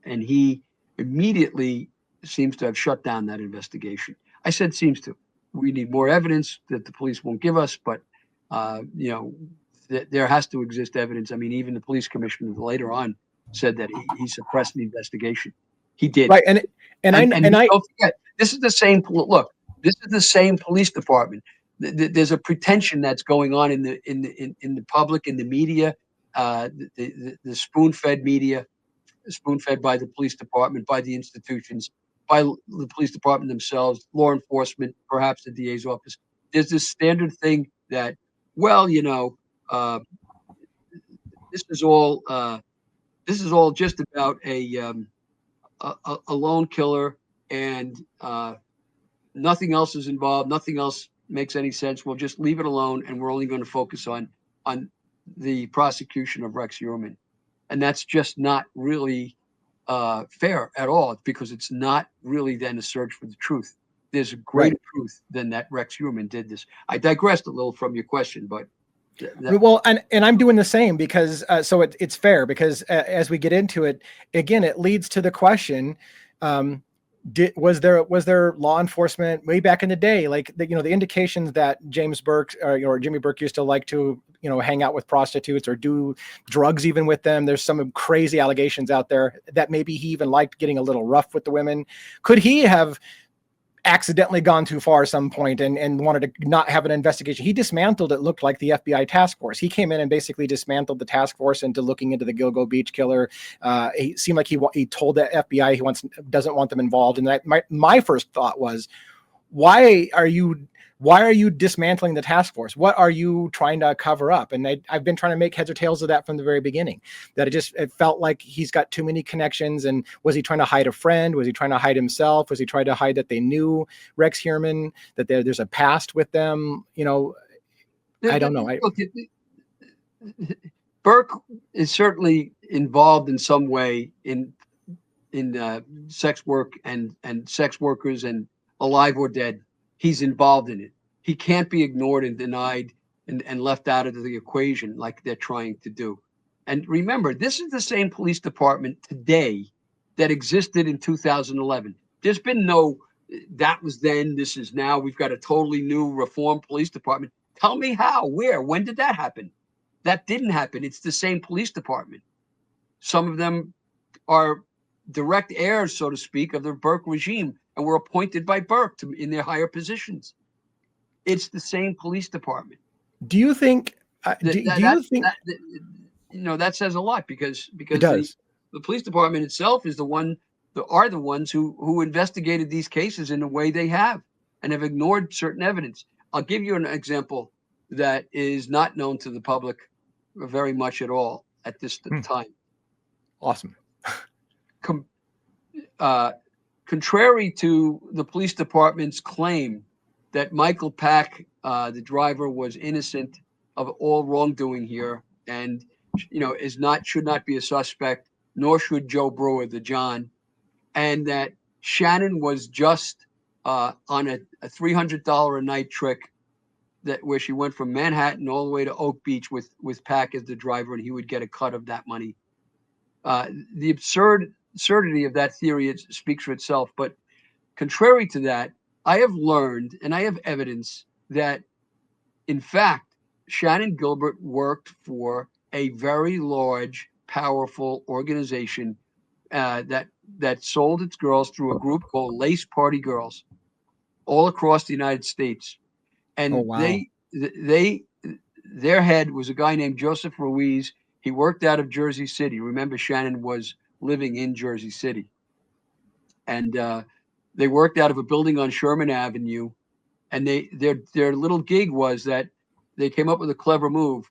and he immediately seems to have shut down that investigation. I said seems to. We need more evidence that the police won't give us, but there has to exist evidence. I mean, even the police commissioner later on said that he suppressed the investigation. He did. Right, and don't forget, this is the same. Look, this is the same police department. There's a pretension that's going on in the public, in the media, the spoon-fed media, spoon-fed by the police department, by the institutions, by the police department themselves, law enforcement, perhaps the DA's office. There's this standard thing that, well, this is all just about a lone killer, and nothing else is involved. Nothing else makes any sense. We'll just leave it alone, and we're only going to focus on the prosecution of Rex Heuermann. And that's just not really fair at all, because it's not really then a search for the truth. There's a greater truth than that Rex Heuermann did this. I digressed a little from your question, but well, and I'm doing the same, because so it's fair, because as we get into it, again, it leads to the question: was there law enforcement way back in the day, like the indications that James Burke or Jimmy Burke used to like to hang out with prostitutes or do drugs even with them? There's some crazy allegations out there that maybe he even liked getting a little rough with the women. Could he have accidentally gone too far at some point and wanted to not have an investigation? He dismantled, it looked like, the FBI task force. He came in and basically dismantled the task force into looking into the Gilgo Beach killer. He seemed like he told the FBI he doesn't want them involved. And my first thought was, why are you dismantling the task force? What are you trying to cover up? And I've been trying to make heads or tails of that from the very beginning, that it felt like he's got too many connections. And was he trying to hide a friend? Was he trying to hide himself? Was he trying to hide that they knew Rex Heuermann, that there's a past with them? I don't know. Burke is certainly involved in some way in sex work and sex workers, and alive or dead. He's involved in it. He can't be ignored and denied and left out of the equation like they're trying to do. And remember, this is the same police department today that existed in 2011. There's been no, that was then, this is now. We've got a totally new reformed police department. Tell me how, where, when did that happen? That didn't happen. It's the same police department. Some of them are direct heirs, so to speak, of the Burke regime, and were appointed by Burke in their higher positions. It's the same police department. Do you think? That says a lot, because the police department itself is the ones who investigated these cases in the way they have, and have ignored certain evidence. I'll give you an example that is not known to the public very much at all at this time. Awesome. Contrary to the police department's claim that Michael Pack, the driver, was innocent of all wrongdoing here, and should not be a suspect, nor should Joe Brewer, the John, and that Shannon was just on a $300 a night trick where she went from Manhattan all the way to Oak Beach with Pack as the driver, and he would get a cut of that money. The absurdity of that theory, it speaks for itself. But contrary to that, I have learned, and I have evidence, that in fact Shannan Gilbert worked for a very large, powerful organization that sold its girls through a group called Lace Party Girls, all across the United States. And their head was a guy named Joseph Ruiz. He worked out of Jersey City. Remember, Shannon was living in Jersey City. And they worked out of a building on Sherman Avenue. And their little gig was that they came up with a clever move.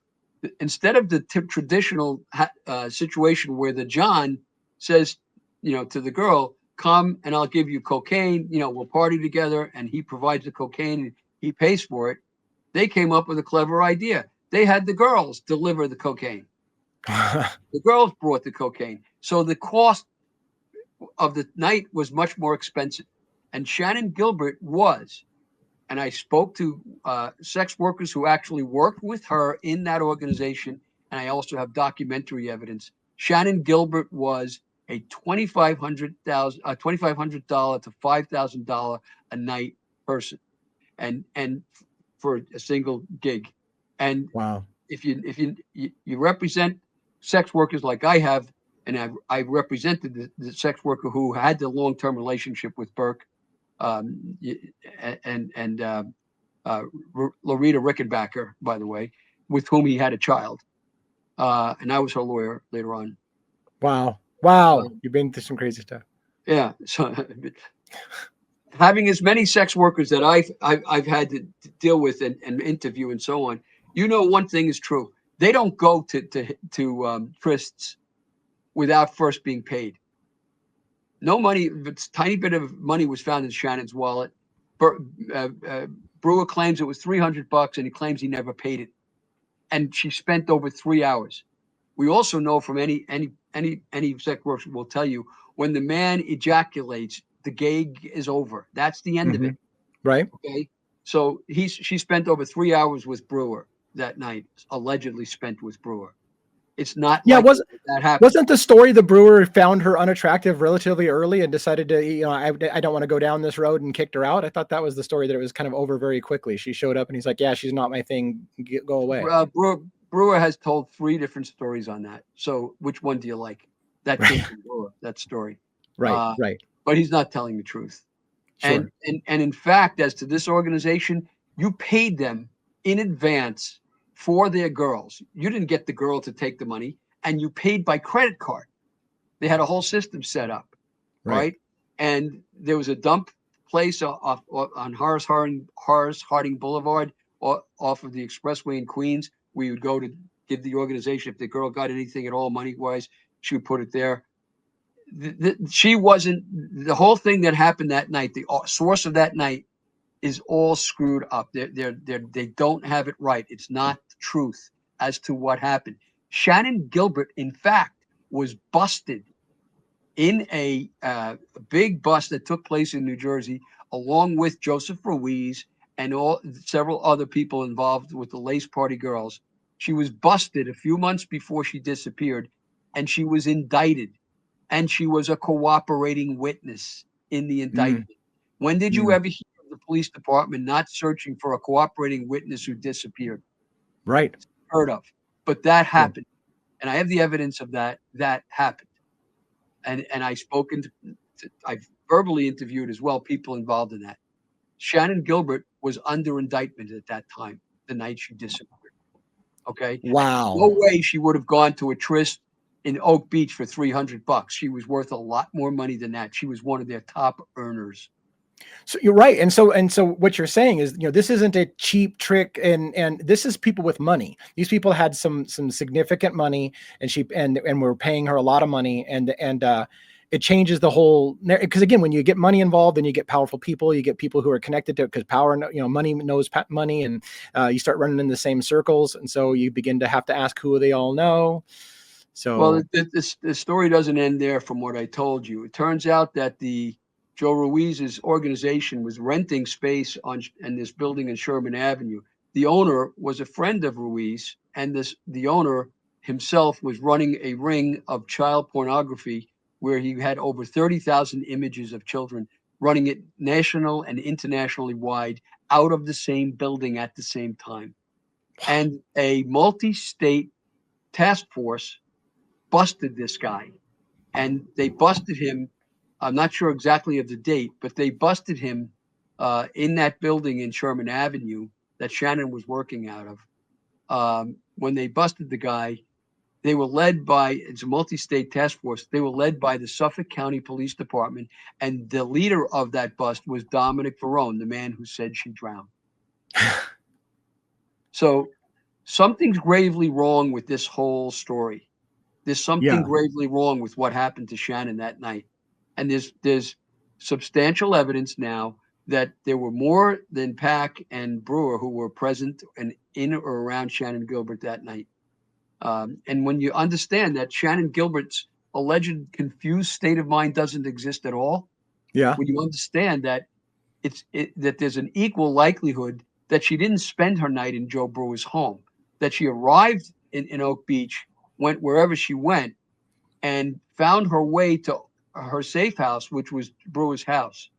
Instead of the traditional situation where the John says, to the girl, come and I'll give you cocaine, we'll party together, and he provides the cocaine and he pays for it. They came up with a clever idea. They had the girls deliver the cocaine. The girls brought the cocaine. So the cost of the night was much more expensive. And Shannan Gilbert was, and I spoke to sex workers who actually worked with her in that organization, and I also have documentary evidence. Shannan Gilbert was a $2,500 to $5,000 a night person, and for a single gig. And Wow. if you represent sex workers like I have, and I represented the sex worker who had the long-term relationship with Burke, and Loretta Rickenbacker, by the way, with whom he had a child, and I was her lawyer later on. Wow. Wow. You've been through some crazy stuff. Yeah. So having as many sex workers that I've had to deal with and interview and so on, one thing is true: they don't go to trysts without first being paid. No money, but tiny bit of money was found in Shannon's wallet. Brewer claims it was $300, and he claims he never paid it. And she spent over 3 hours. We also know from any sex worker will tell you, when the man ejaculates, the gig is over. That's the end of it. Right. Okay. So she spent over 3 hours with Brewer that night, allegedly spent with Brewer. It's not that happened. Wasn't the story the Brewer found her unattractive relatively early and decided to, I don't want to go down this road, and kicked her out? I thought that was the story, that it was kind of over very quickly. She showed up and he's like, yeah, she's not my thing. Go away. Brewer has told 3 different stories on that. So which one do you like? That came from Brewer, that story. Right. Right. But he's not telling the truth. Sure. And in fact, as to this organization, you paid them in advance for their girls. You didn't get the girl to take the money, and you paid by credit card. They had a whole system set up, right? And there was a dump place on Horace Harding Boulevard, off of the expressway in Queens. We would go to give the organization, if the girl got anything at all money-wise, she would put it there. She wasn't, the whole thing that happened that night, the source of that night, is all screwed up. They don't have it right. It's not the truth as to what happened. Shannan Gilbert, in fact, was busted in a big bust that took place in New Jersey, along with Joseph Ruiz and several other people involved with the Lace Party girls. She was busted a few months before she disappeared, and she was indicted, and she was a cooperating witness in the indictment. When did you ever hear of the police department not searching for a cooperating witness who disappeared? Right. It's heard of. But that happened. And I have the evidence of that. That happened. And I've I've verbally interviewed as well people involved in that. Shannan Gilbert was under indictment at that time, the night she disappeared. Okay. Wow. No way she would have gone to a tryst in Oak Beach for $300. She was worth a lot more money than that. She was one of their top earners. So you're right. And so what you're saying is, this isn't a cheap trick, and this is people with money. These people had some significant money, and were paying her a lot of money, and it changes the whole, because again, when you get money involved, then you get powerful people, you get people who are connected to it, because power, money knows money, and you start running in the same circles. And so you begin to have to ask who they all know. So, well, the story doesn't end there from what I told you. It turns out that Joe Ruiz's organization was renting space in this building in Sherman Avenue. The owner was a friend of Ruiz, and the owner himself was running a ring of child pornography, where he had over 30,000 images of children, running it national and internationally wide, out of the same building at the same time. And a multi-state task force busted this guy, and they busted him. I'm not sure exactly of the date, but they busted him in that building in Sherman Avenue that Shannon was working out of. When they busted the guy, they were led by, it's a multi-state task force. They were led by the Suffolk County Police Department, and the leader of that bust was Dominic Verone, the man who said she drowned. So something's gravely wrong with this whole story. There's something gravely wrong with what happened to Shannon that night. And there's substantial evidence now that there were more than Pack and Brewer who were present and in or around Shannan Gilbert that night. And when you understand that Shannan Gilbert's alleged confused state of mind doesn't exist at all, Yeah. when you understand that that there's an equal likelihood that she didn't spend her night in Joe Brewer's home, that she arrived in Oak Beach, went wherever she went, and found her way to her safe house, which was Brewer's house,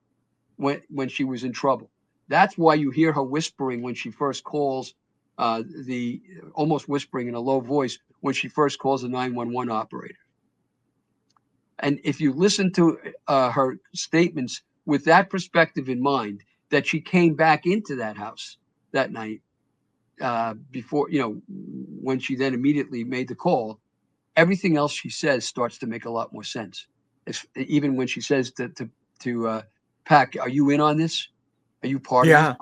when she was in trouble. That's why you hear her whispering when she first calls, almost whispering in a low voice when she first calls the 911 operator. And if you listen to her statements with that perspective in mind, that she came back into that house that night before, when she then immediately made the call, everything else she says starts to make a lot more sense. Even when she says to Pac, "Are you in on this? Are you part of Yeah. it?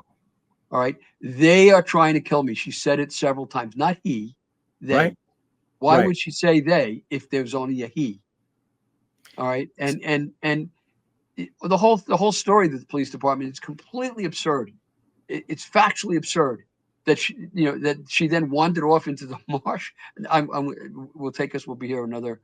All right. They are trying to kill me." She said it several times, not he, they. Right. Why Right. would she say they if there's only a he? All right. And the whole story of the police department is completely absurd. It's factually absurd that she then wandered off into the marsh. We'll be here another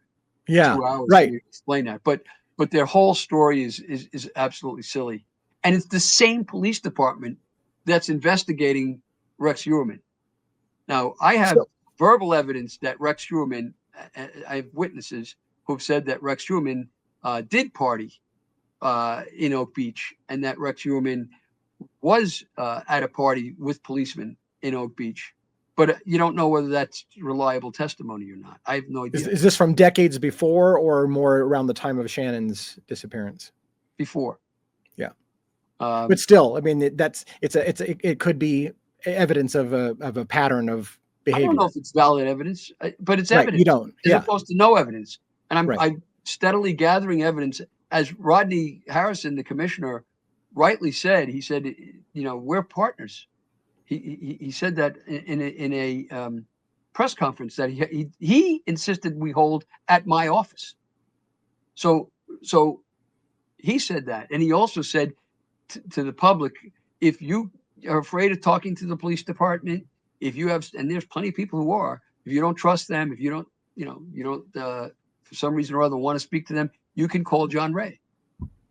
Yeah. 2 hours for Right. me to explain that. But their whole story is absolutely silly. And it's the same police department that's investigating Rex Heuermann. Now, I have So, verbal evidence that Rex Heuermann, I have witnesses who've said that Rex Heuermann did party in Oak Beach, and that Rex Heuermann was at a party with policemen in Oak Beach. But you don't know whether that's reliable testimony or not. I have no idea. is this from decades before or more around the time of Shannon's disappearance? Before. Yeah. But still, I mean, it could be evidence of a pattern of behavior. I don't know if it's valid evidence, but it's Right, evidence. you don't. As Yeah. opposed to no evidence. And Right. I'm steadily gathering evidence. As Rodney Harrison, the commissioner, rightly said, he said, we're partners. He said that in a press conference that he insisted we hold at my office. So he said that, and he also said to the public, if you are afraid of talking to the police department, if you have, and there's plenty of people who are, if you don't trust them, if you don't, for some reason or other want to speak to them, you can call John Ray.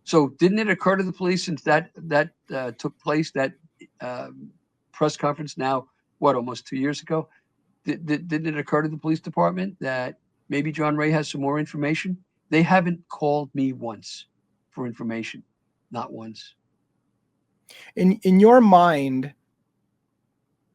So didn't it occur to the police since that took place, that press conference now, almost 2 years ago, didn't it occur to the police department that maybe John Ray has some more information? They haven't called me once for information, not once. In your mind,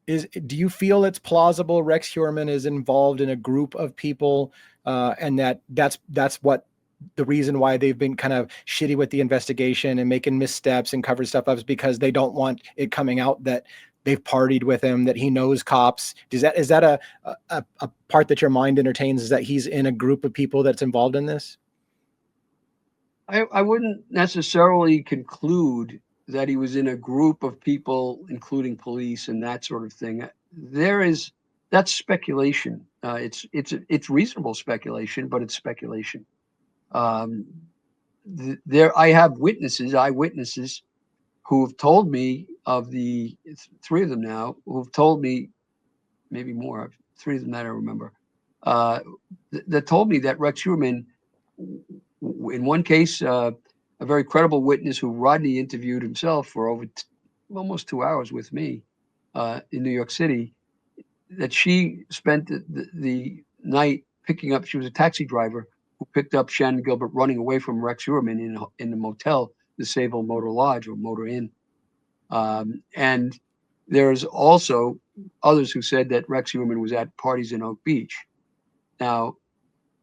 do you feel it's plausible Rex Heuermann is involved in a group of people, and that's what the reason why they've been kind of shitty with the investigation and making missteps and cover stuff up is because they don't want it coming out that they've partied with him, that he knows cops? Is that a part that your mind entertains, is that he's in a group of people that's involved in this? I wouldn't necessarily conclude that he was in a group of people, including police and that sort of thing. That's speculation. It's reasonable speculation, but it's speculation. I have eyewitnesses who have told me, of the three of them now, who have told me, maybe more, three of them that I remember, that told me that Rex Heuermann, in one case, a very credible witness who Rodney interviewed himself for over almost 2 hours with me in New York City, that she spent the night picking up, she was a taxi driver who picked up Shannan Gilbert running away from Rex Heuermann in the motel, the Sable Motor Lodge or Motor Inn. And there's also others who said that Rex Heuermann was at parties in Oak Beach. Now,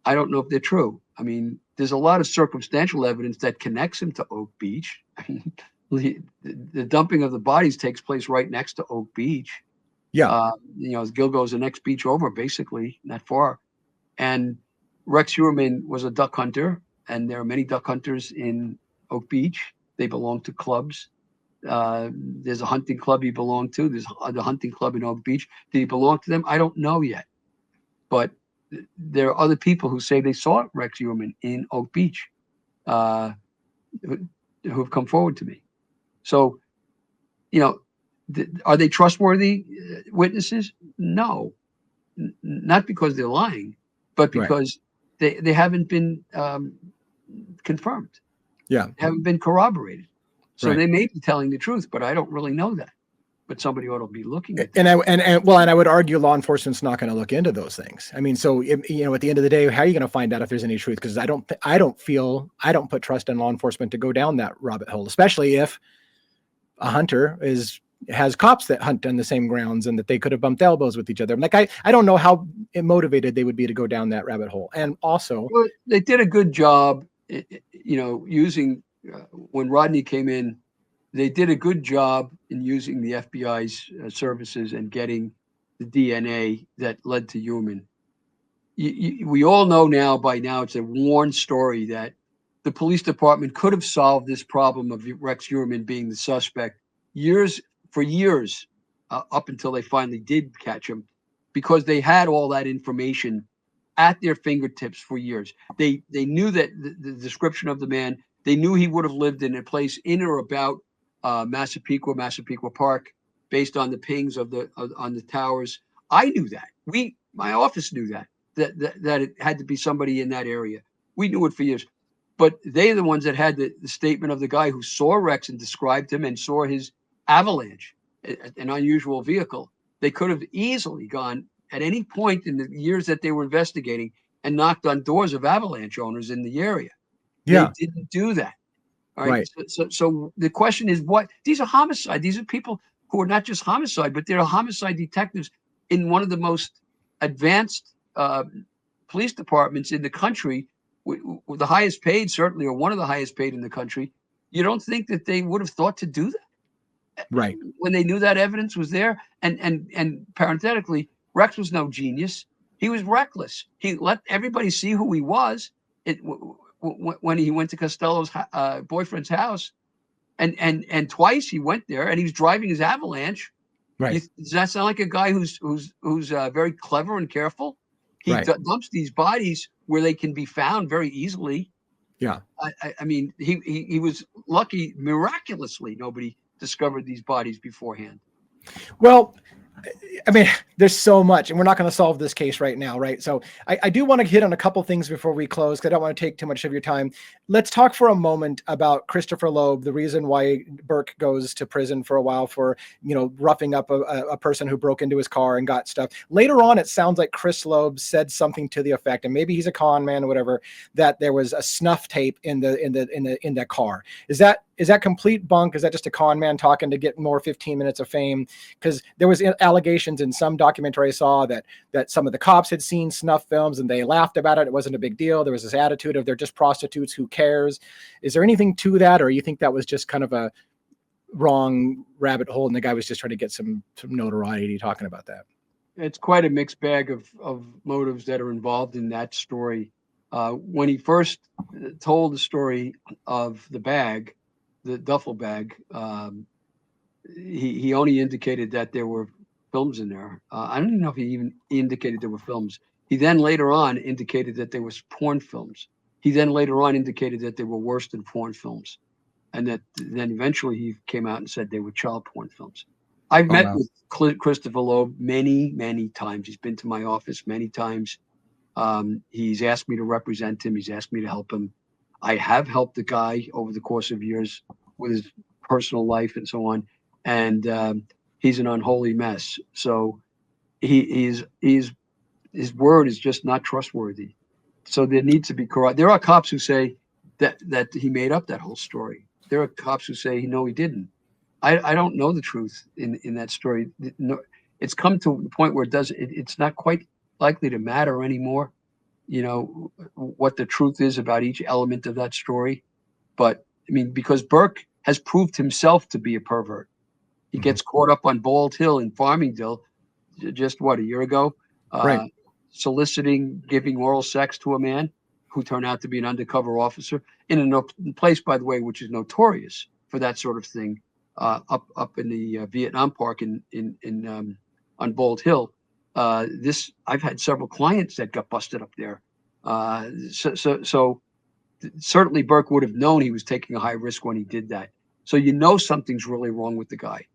I don't know if they're true. I mean, there's a lot of circumstantial evidence that connects him to Oak Beach. I mean, the dumping of the bodies takes place right next to Oak Beach. Yeah. Gilgo's the next beach over, basically, not far. And Rex Heuermann was a duck hunter, and there are many duck hunters in Oak Beach. They belong to clubs. There's a hunting club he belonged to. There's the hunting club in Oak Beach. Did he belong to them? I don't know yet. But there are other people who say they saw Rex Heuermann in Oak Beach who've come forward to me. So, are they trustworthy witnesses? No, not because they're lying, but because they haven't been confirmed. haven't been corroborated. So Right. they may be telling the truth, but I don't really know that. But somebody ought to be looking at that. And I would argue law enforcement's not going to look into those things. I mean, so at the end of the day, how are you going to find out if there's any truth? Because I don't put trust in law enforcement to go down that rabbit hole, especially if a hunter has cops that hunt on the same grounds and that they could have bumped elbows with each other. Like I don't know how motivated they would be to go down that rabbit hole. And also, well, they did a good job, using when Rodney came in. They did a good job in using the FBI's services and getting the DNA that led to Human. We all know by now, it's a worn story that the police department could have solved this problem of Rex Human being the suspect for years, up until they finally did catch him, because they had all that information at their fingertips for years. They knew that the description of the man, they knew he would have lived in a place in or about Massapequa Park, based on the pings on the towers. I knew that. My office knew that it had to be somebody in that area. We knew it for years. But they're the ones that had the statement of the guy who saw Rex and described him and saw his Avalanche, an unusual vehicle. They could have easily gone at any point in the years that they were investigating and knocked on doors of Avalanche owners in the area. yeah, They didn't do that. All right. So the question is, what? These are homicide. These are people who are not just homicide, but they're homicide detectives in one of the most advanced police departments in the country, with the highest paid, certainly, or one of the highest paid in the country. You don't think that they would have thought to do that, Right. when they knew that evidence was there? And parenthetically, Rex was no genius. He was reckless. He let everybody see who he was. When he went to Costello's boyfriend's house, and twice he went there, and he was driving his Avalanche. Right. Does that sound like a guy who's very clever and careful? He Right. dumps these bodies where they can be found very easily. Yeah. I mean, he was lucky. Miraculously, nobody discovered these bodies beforehand. Well, I mean, there's so much, and we're not going to solve this case right now, right? So I do want to hit on a couple things before we close, because I don't want to take too much of your time. Let's talk for a moment about Christopher Loeb, the reason why Burke goes to prison for a while for, roughing up a person who broke into his car and got stuff. Later on, it sounds like Chris Loeb said something to the effect, and maybe he's a con man or whatever, that there was a snuff tape in the car. Is that complete bunk? Is that just a con man talking to get more 15 minutes of fame? Because there was allegations in some documentary I saw that some of the cops had seen snuff films and they laughed about it. It wasn't a big deal. There was this attitude of they're just prostitutes. Who cares? Is there anything to that, or you think that was just kind of a wrong rabbit hole and the guy was just trying to get some notoriety talking about that? It's quite a mixed bag of motives that are involved in that story. When he first told the story of the bag, the duffel bag, he only indicated that there were films in there. I don't even know if he even indicated there were films. He then later on indicated that there was porn films. He then later on indicated that they were worse than porn films, and that then eventually he came out and said they were child porn films. I've met with Christopher Loeb many, many times. He's been to my office many times. He's asked me to represent him. He's asked me to help him. I have helped the guy over the course of years with his personal life and so on. And he's an unholy mess. So his word is just not trustworthy. So there needs to be correct. There are cops who say that he made up that whole story. There are cops who say, no, he didn't. I don't know the truth in that story. No, it's come to the point where it's not quite likely to matter anymore, what the truth is about each element of that story. But I mean, because Burke has proved himself to be a pervert. He gets caught up on Bald Hill in Farmingdale just a year ago, Right. soliciting, giving oral sex to a man who turned out to be an undercover officer in a place, by the way, which is notorious for that sort of thing, up in the Vietnam Park on Bald Hill. I've had several clients that got busted up there. So certainly Burke would have known he was taking a high risk when he did that. So something's really wrong with the guy.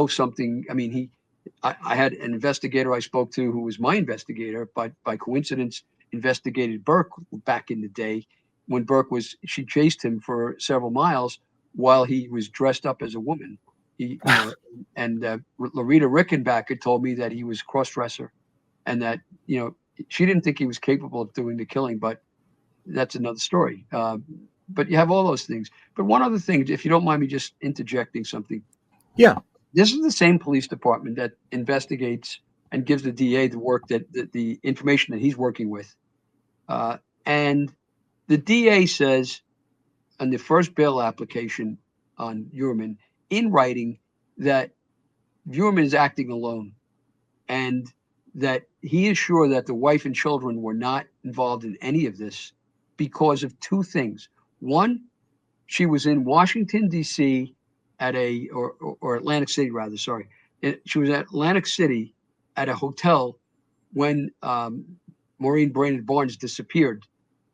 Something. I mean, I had an investigator I spoke to who was my investigator, but by coincidence investigated Burke back in the day. when she chased him for several miles while he was dressed up as a woman. And Loretta Rickenbacker told me that he was a cross-dresser, and that she didn't think he was capable of doing the killing, but that's another story. But you have all those things. But one other thing, if you don't mind me just interjecting something. Yeah. This is the same police department that investigates and gives the DA the work the information that he's working with. And the DA says on the first bail application on Uhrman in writing that Uhrman is acting alone, and that he is sure that the wife and children were not involved in any of this because of two things. One, she was in Washington, D.C. or Atlantic City, rather, sorry. She was at Atlantic City at a hotel when Maureen Brainerd Barnes disappeared.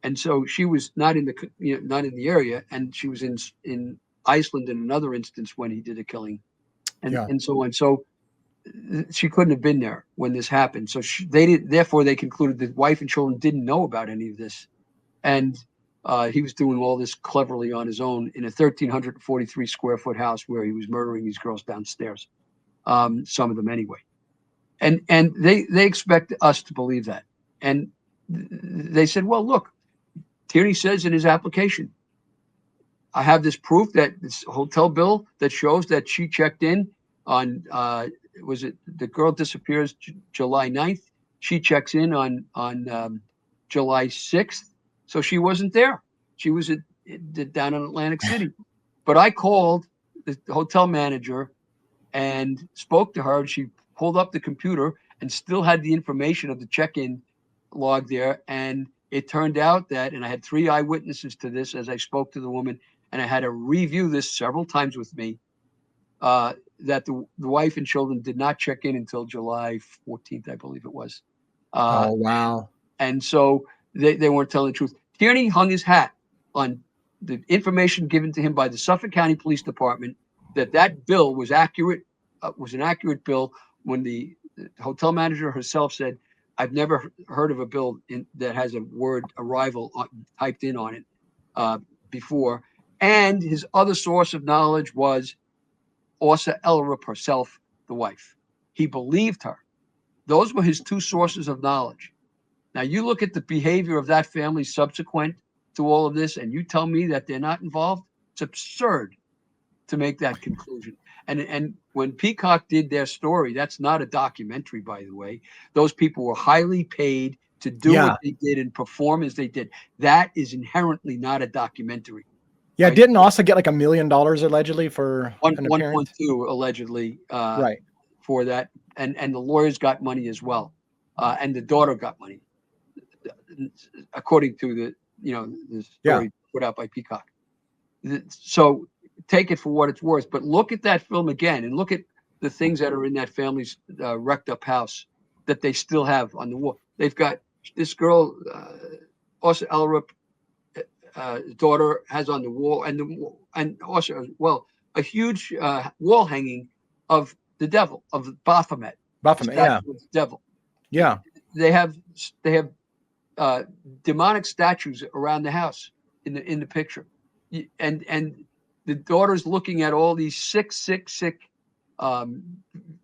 And so she was not in the area, and she was in Iceland in another instance when he did a killing, and so on. So she couldn't have been there when this happened. So therefore they concluded that wife and children didn't know about any of this. And he was doing all this cleverly on his own in a 1,343 square foot house where he was murdering these girls downstairs, some of them anyway. And they expect us to believe that. And they said, well, look, Tierney says in his application, I have this proof, that this hotel bill that shows that she checked in on, the girl disappears July 9th. She checks in on July 6th. So she wasn't there. She was down in Atlantic City. But I called the hotel manager and spoke to her. And she pulled up the computer and still had the information of the check-in log there. And it turned out that, and I had 3 eyewitnesses to this as I spoke to the woman, and I had to review this several times with me, that the wife and children did not check in until July 14th, I believe it was. Oh, wow. And so they weren't telling the truth. Tierney hung his hat on the information given to him by the Suffolk County Police Department that bill was accurate, was an accurate bill, when the hotel manager herself said, I've never heard of a bill that has a word arrival typed in on it before. And his other source of knowledge was Åsa Ellerup herself, the wife. He believed her. Those were his 2 sources of knowledge. Now you look at the behavior of that family subsequent to all of this, and you tell me that they're not involved. It's absurd to make that conclusion. And when Peacock did their story, that's not a documentary, by the way. Those people were highly paid to do what they did and perform as they did. That is inherently not a documentary. Yeah, right? Didn't also get like $1 million allegedly for 1.2 allegedly right for that, and the lawyers got money as well, and the daughter got money, according to the story put out by Peacock. So take it for what it's worth, but look at that film again and look at the things that are in that family's wrecked up house that they still have on the wall. They've got this girl, Åsa Ellerup, daughter, has on the wall, and also, well, a huge wall hanging of the devil, of Baphomet. Baphomet, yeah. The devil. Yeah. They have demonic statues around the house in the picture, and the daughter's looking at all these sick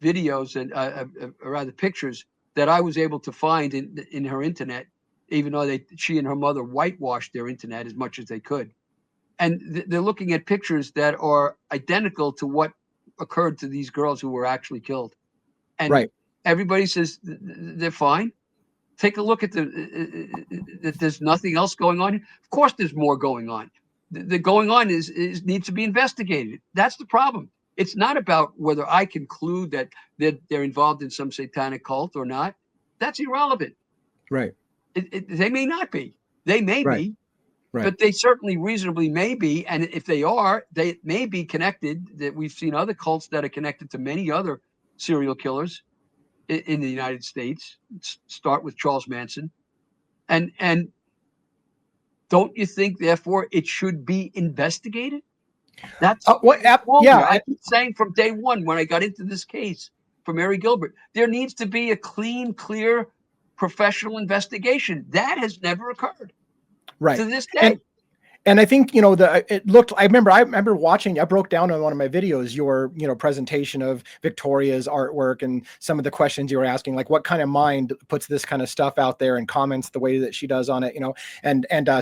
videos and rather pictures that I was able to find in her internet, even though she and her mother whitewashed their internet as much as they could. And they're looking at pictures that are identical to what occurred to these girls who were actually killed. And everybody says they're fine. Take a look at that there's nothing else going on. Of course, there's more going on. The going on needs to be investigated. That's the problem. It's not about whether I conclude that they're involved in some satanic cult or not. That's irrelevant. Right. They may not be. They may be. Right. But they certainly reasonably may be. And if they are, they may be connected. That we've seen other cults that are connected to many other serial killers in the United States. Start with Charles Manson. And don't you think, therefore, it should be investigated? That's I keep saying from day one when I got into this case for Mary Gilbert, there needs to be a clean, clear, professional investigation. That has never occurred to this day. And I think, I remember watching, I broke down on one of my videos, your, presentation of Victoria's artwork and some of the questions you were asking, like what kind of mind puts this kind of stuff out there and comments the way that she does on it,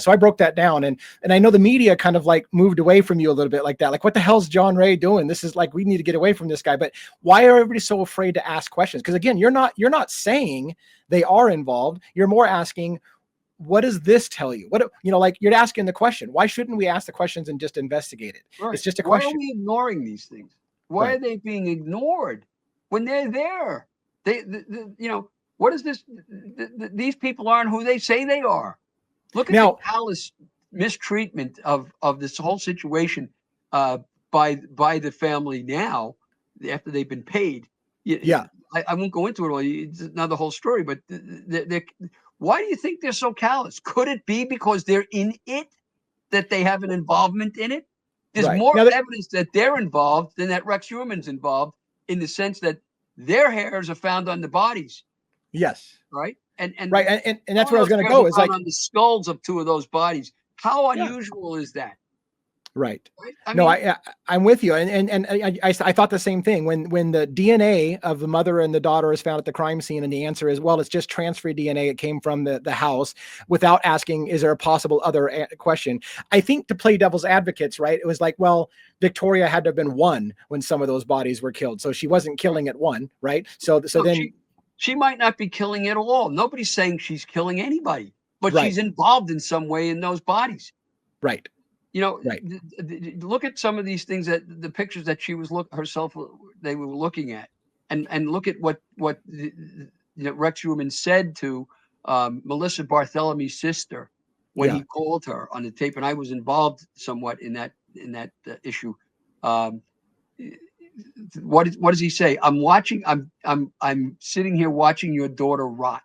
so I broke that down, and I know the media kind of like moved away from you a little bit like that. Like, what the hell's John Ray doing? This is like, we need to get away from this guy. But why are everybody so afraid to ask questions? Because again, you're not saying they are involved. You're more asking, what does this tell you? What, like you're asking the question. Why shouldn't we ask the questions and just investigate it? Right. It's just a question. Why are we ignoring these things? Why are they being ignored when they're there? What is this? These people aren't who they say they are. Look at the callous mistreatment of this whole situation by the family now after they've been paid. Yeah. I won't go into it all. It's another whole story, but why do you think they're so callous? Could it be because they're in it, that they have an involvement in it? There's more evidence that they're involved than that Rex Heuermann's involved, in the sense that their hairs are found on the bodies. Yes. Right. And that's where I was going to go. Is like on the skulls of two of those bodies. How unusual is that? Right. I'm with you. And I thought the same thing when the DNA of the mother and the daughter is found at the crime scene, and the answer is, well, it's just transfer DNA. It came from the house, without asking, is there a possible other question? I think, to play devil's advocates, right? It was like, well, Victoria had to have been one when some of those bodies were killed. So she wasn't killing at one, right? So then she might not be killing at all. Nobody's saying she's killing anybody, but she's involved in some way in those bodies. Right. Look at some of these things, that the pictures that she was they were looking at, and look at what Rex Heuermann said to Melissa Barthelomy's sister when he called her on the tape, and I was involved somewhat in that issue. What does he say? I'm sitting here watching your daughter rot.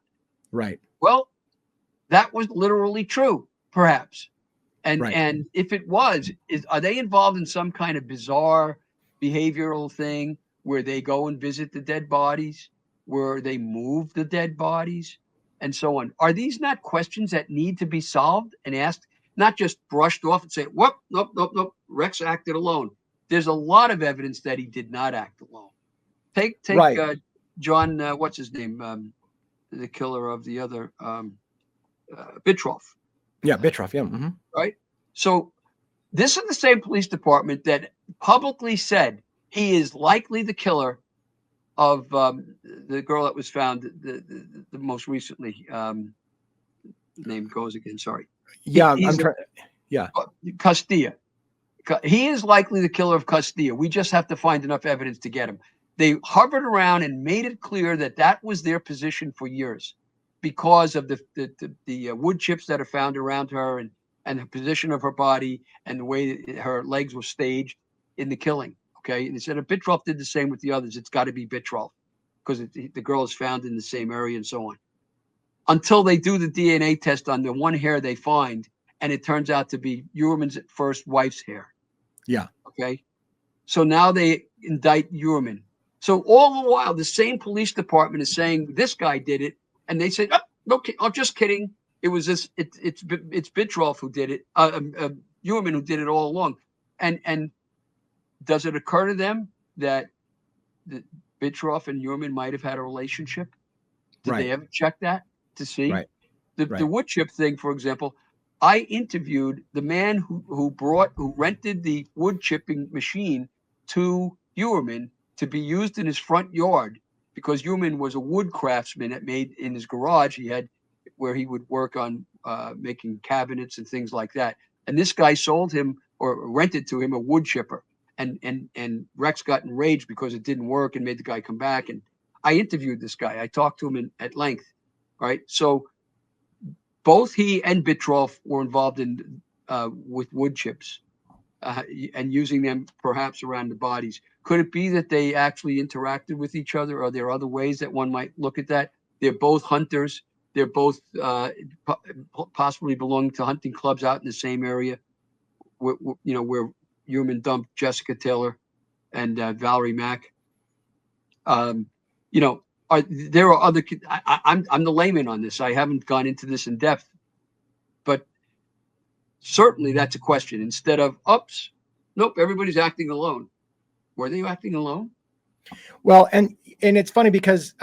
Right. Well, that was literally true, perhaps. And if it was, are they involved in some kind of bizarre behavioral thing where they go and visit the dead bodies, where they move the dead bodies, and so on? Are these not questions that need to be solved and asked, not just brushed off and say, "Whoop, nope, Rex acted alone"? There's a lot of evidence that he did not act alone. Take John, what's his name, the killer of the other, Bitroff. Yeah, Bitroff. Yeah. Mm-hmm. Right. So this is the same police department that publicly said he is likely the killer of the girl that was found the most recently. Name goes again. Sorry. Yeah, Castilla. He is likely the killer of Castilla. We just have to find enough evidence to get him. They hovered around and made it clear that that was their position for years, because of the wood chips that are found around her, and the position of her body, and the way her legs were staged in the killing. Okay. And they said if Bitroff did the same with the others, it's got to be Bitroff, because the girl is found in the same area and so on. Until they do the DNA test on the one hair they find, and it turns out to be Heuermann's first wife's hair. Yeah. Okay. So now they indict Heuermann. So all the while, the same police department is saying this guy did it. And they said, "Oh, no, I'm just kidding. It was this. It's Bitroff who did it. Heuermann who did it all along." And does it occur to them that Bitroff and Heuermann might have had a relationship? Did they ever check that to see? The wood chip thing, for example, I interviewed the man who rented the wood chipping machine to Heuermann to be used in his front yard, because Heuermann was a wood craftsman that made in his garage. He had where he would work on making cabinets and things like that. And this guy sold him or rented to him a wood chipper. And Rex got enraged because it didn't work and made the guy come back. And I interviewed this guy. I talked to him at length. Right. So both he and Bitroff were involved in with wood chips and using them perhaps around the bodies. Could it be that they actually interacted with each other? Are there other ways that one might look at that? They're both hunters. They're both possibly belong to hunting clubs out in the same area, where Heuermann dumped Jessica Taylor and Valerie Mack. There are other. I'm the layman on this. I haven't gone into this in depth, but certainly that's a question. Instead of, oops, nope, everybody's acting alone. Were they acting alone? Well, and it's funny because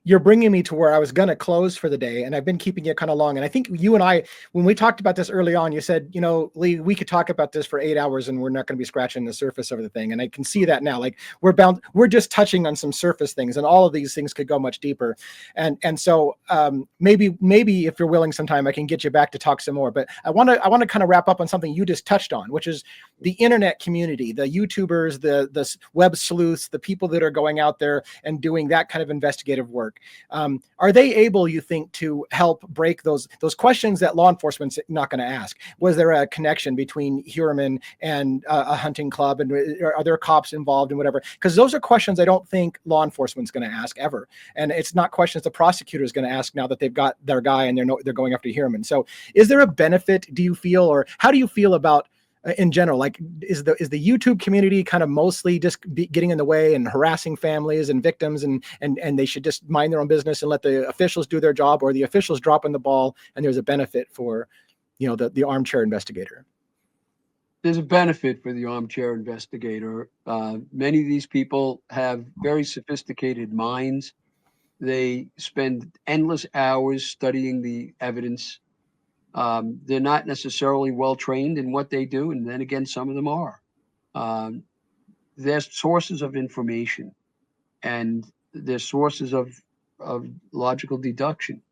you're bringing me to where I was going to close for the day, and I've been keeping it kind of long. And I think you and I, when we talked about this early on, you said, you know, Lee, we could talk about this for 8 hours and we're not going to be scratching the surface of the thing. And I can see that now. Like we're just touching on some surface things, and all of these things could go much deeper. And so maybe if you're willing, sometime I can get you back to talk some more. But I want to kind of wrap up on something you just touched on, which is the internet community, the YouTubers, the web sleuths, the people that are going out there and doing that kind of investigative work. Are they able, you think, to help break those questions that law enforcement's not going to ask? Was there a connection between Heuermann and a hunting club, and are there cops involved and whatever? Because those are questions I don't think law enforcement's going to ask ever, and it's not questions the prosecutor is going to ask now that they've got their guy and they're going after Heuermann. So, is there a benefit? Do you feel, or how do you feel about? In general, like is the YouTube community kind of mostly just getting in the way and harassing families and victims, and they should just mind their own business and let the officials do their job, or the officials dropping the ball and there's a benefit for, you know, the armchair investigator? There's a benefit for the armchair investigator. Many of these people have very sophisticated minds. They spend endless hours studying the evidence. They're not necessarily well trained in what they do, and then again, some of them are. They're sources of information, and they're sources of logical deduction.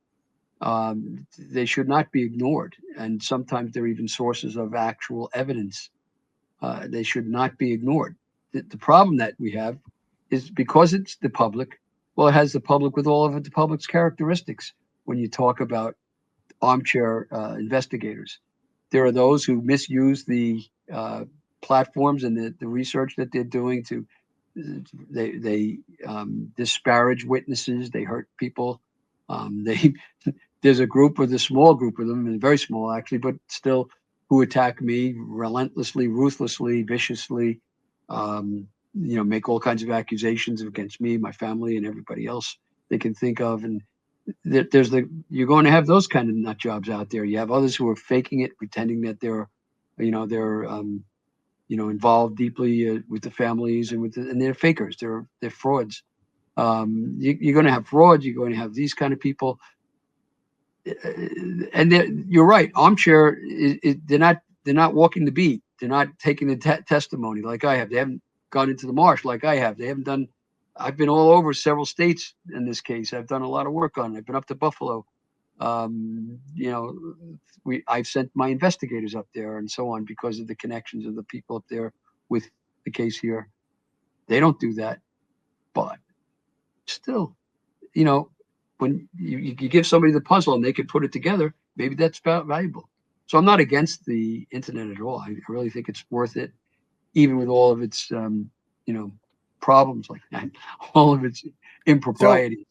They should not be ignored, and sometimes they're even sources of actual evidence. They should not be ignored. The problem that we have is because it's the public. Well, it has the public with all of the public's characteristics. When you talk about armchair investigators, there are those who misuse the platforms and the research that they're doing to they disparage witnesses, they hurt people. There's a group, with a small group of them, and very small actually, but still, who attack me relentlessly, ruthlessly, viciously, make all kinds of accusations against me, my family, and everybody else they can think of. And you're going to have those kind of nut jobs out there. You have others who are faking it, pretending that they're involved deeply with the families and they're fakers. They're frauds. You're going to have frauds. You're going to have these kind of people. And you're right. Armchair, they're not walking the beat. They're not taking the testimony like I have. They haven't gone into the marsh like I have. They haven't done. I've been all over several states in this case. I've done a lot of work on it. I've been up to Buffalo. I've sent my investigators up there and so on because of the connections of the people up there with the case here. They don't do that, but still, when you give somebody the puzzle and they can put it together, maybe that's valuable. So I'm not against the internet at all. I really think it's worth it, even with all of its, problems like that, all of its improprieties.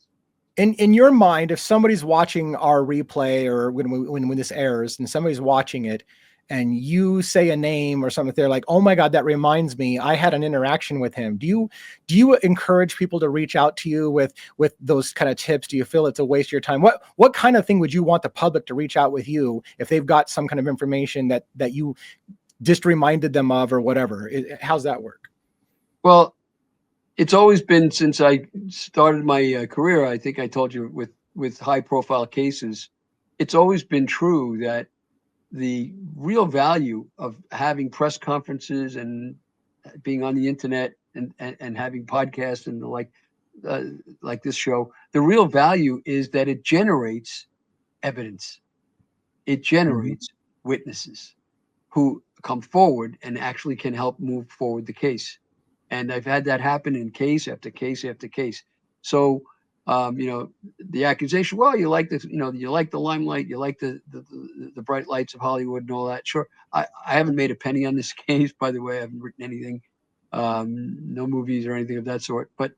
So, in your mind, if somebody's watching our replay, or when this airs and somebody's watching it and you say a name or something, they're like, oh my God, that reminds me, I had an interaction with him. Do you encourage people to reach out to you with those kind of tips? Do you feel it's a waste of your time? What kind of thing would you want the public to reach out with you if they've got some kind of information that you just reminded them of or whatever? How's that work? Well, it's always been, since I started my career, I think I told you, with high profile cases, it's always been true that the real value of having press conferences and being on the internet and having podcasts and like this show, the real value is that it generates evidence. It generates witnesses who come forward and actually can help move forward the case. And I've had that happen in case after case after case. So, the accusation, well, you like this, you like the limelight, you like the bright lights of Hollywood and all that. Sure. I haven't made a penny on this case, by the way. I haven't written anything, no movies or anything of that sort. But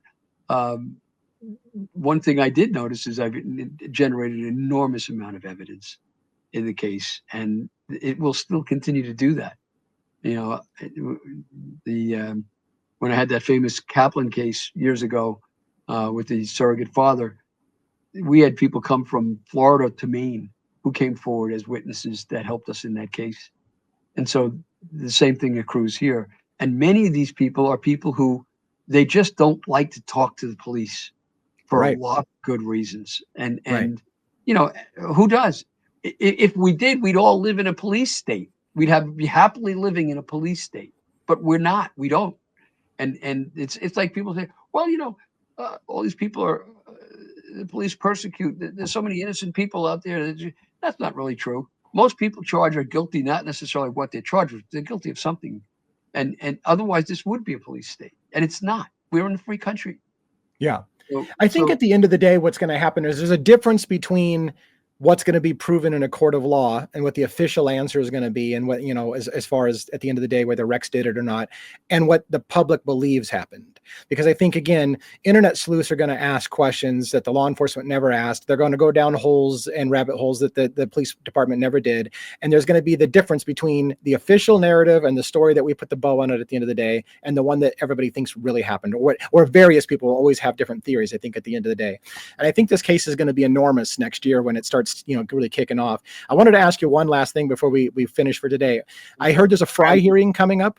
one thing I did notice is I've generated an enormous amount of evidence in the case, and it will still continue to do that. When I had that famous Kaplan case years ago with the surrogate father, we had people come from Florida to Maine who came forward as witnesses that helped us in that case. And so the same thing accrues here. And many of these people are people who they just don't like to talk to the police for a lot of good reasons. And you know, who does? If we did, we'd all live in a police state. We'd be happily living in a police state, but we're not. We don't. And it's like people say, well, you know, all these people are the police persecute. There's so many innocent people out there. That's not really true. Most people charged are guilty, not necessarily what they're charged with. They're guilty of something, and otherwise this would be a police state, and it's not. We're in a free country. Yeah. I think at the end of the day, what's going to happen is there's a difference between what's going to be proven in a court of law and what the official answer is going to be, and what, you know, as far as at the end of the day, whether Rex did it or not, and what the public believes happened. Because I think, again, internet sleuths are going to ask questions that the law enforcement never asked. They're going to go down holes and rabbit holes that the police department never did. And there's going to be the difference between the official narrative and the story that we put the bow on it at the end of the day, and the one that everybody thinks really happened, or various people will always have different theories, I think, at the end of the day. And I think this case is going to be enormous next year when it starts, you know, really kicking off. I wanted to ask you one last thing before we finish for today. I heard there's a Fry hearing coming up.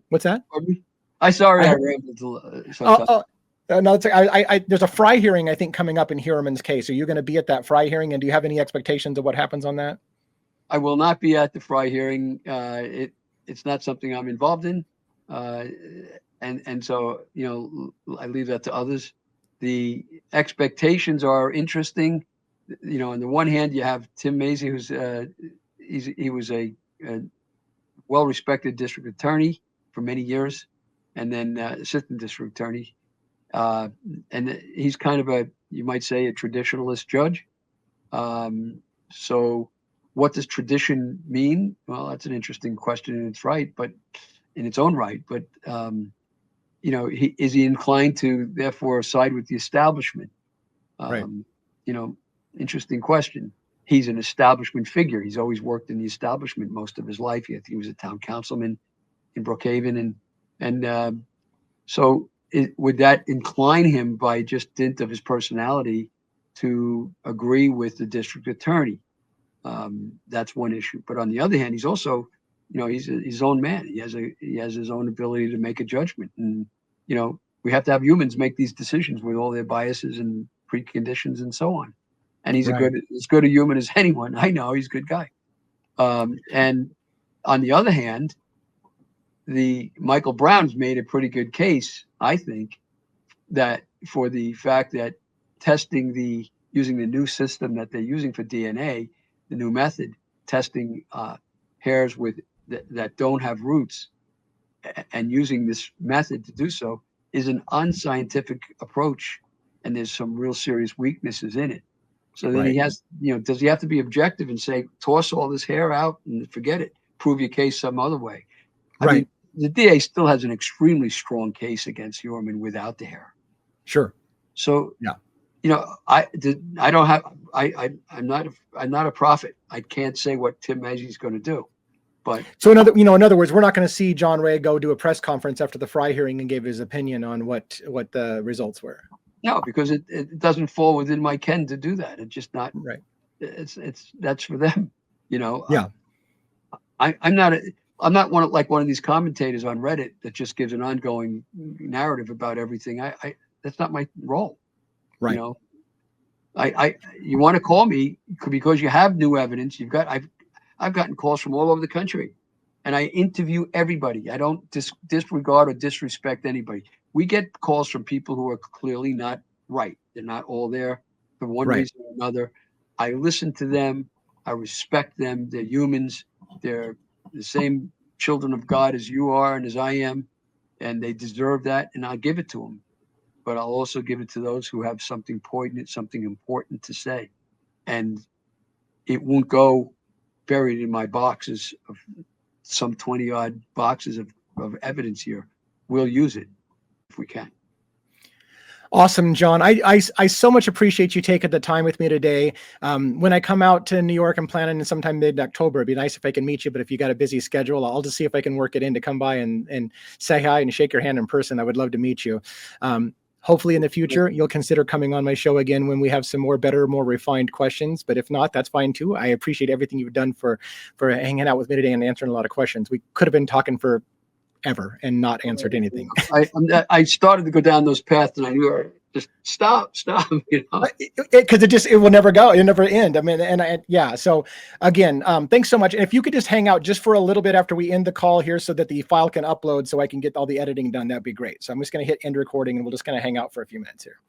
What's that? I rambled. No, there's a Fry hearing, I think, coming up in Heuermann's case. Are you going to be at that Fry hearing, and do you have any expectations of what happens on that? I will not be at the Fry hearing. It's not something I'm involved in, and so, you know, I leave that to others. The expectations are interesting. You know, on the one hand, you have Tim Macy, who's he was a well-respected district attorney for many years, and then assistant district attorney, and he's kind of you might say, a traditionalist judge. So what does tradition mean? Well, that's an interesting question in its own right. But you know, is he inclined to therefore side with the establishment? You know, interesting question. He's an establishment figure. He's always worked in the establishment most of his life. He was a town councilman in Brookhaven, and so would that incline him, by just dint of his personality, to agree with the district attorney? That's one issue. But on the other hand, he's also, you know, he's his own man. He has his own ability to make a judgment, and you know, we have to have humans make these decisions with all their biases and preconditions and so on. And he's as good a human as anyone. I know he's a good guy. And on the other hand, Michael Brown's made a pretty good case, I think, that for the fact that using the new system that they're using for DNA, the new method, testing hairs that don't have roots, and using this method to do so, is an unscientific approach, and there's some real serious weaknesses in it. So then he has, you know, does he have to be objective and say, toss all this hair out and forget it, prove your case some other way? I mean, the DA still has an extremely strong case against Heuermann without the hair. Sure. So, yeah, you know, I'm not a prophet. I can't say what Tim Macy's going to do. But so in other words, we're not going to see John Ray go to a press conference after the Fry hearing and give his opinion on what the results were. No, because it doesn't fall within my ken to do that. It's just not right. That's for them, you know. Yeah. I'm not one of these commentators on Reddit that just gives an ongoing narrative about everything. That's not my role. Right. You know, you want to call me because you have new evidence. I've gotten calls from all over the country, and I interview everybody. I don't disregard or disrespect anybody. We get calls from people who are clearly not right. They're not all there for one reason or another. I listen to them. I respect them. They're humans. They're the same children of God as you are and as I am, and they deserve that, and I'll give it to them. But I'll also give it to those who have something poignant, something important to say. And it won't go buried in my boxes of some 20-odd boxes of evidence here. We'll use it if we can. Awesome, John. I so much appreciate you taking the time with me today. When I come out to New York, I'm planning sometime mid-October. It'd be nice if I can meet you, but if you got a busy schedule, I'll just see if I can work it in to come by and say hi and shake your hand in person. I would love to meet you. Hopefully in the future, you'll consider coming on my show again when we have some better, more refined questions. But if not, that's fine too. I appreciate everything you've done for hanging out with me today and answering a lot of questions. We could have been talking for ever and not answered anything. I started to go down those paths, and I knew just stop, you know, because it will never go. It'll never end. I mean, yeah. So again, thanks so much. And if you could just hang out just for a little bit after we end the call here so that the file can upload so I can get all the editing done, that'd be great. So I'm just going to hit end recording and we'll just kind of hang out for a few minutes here.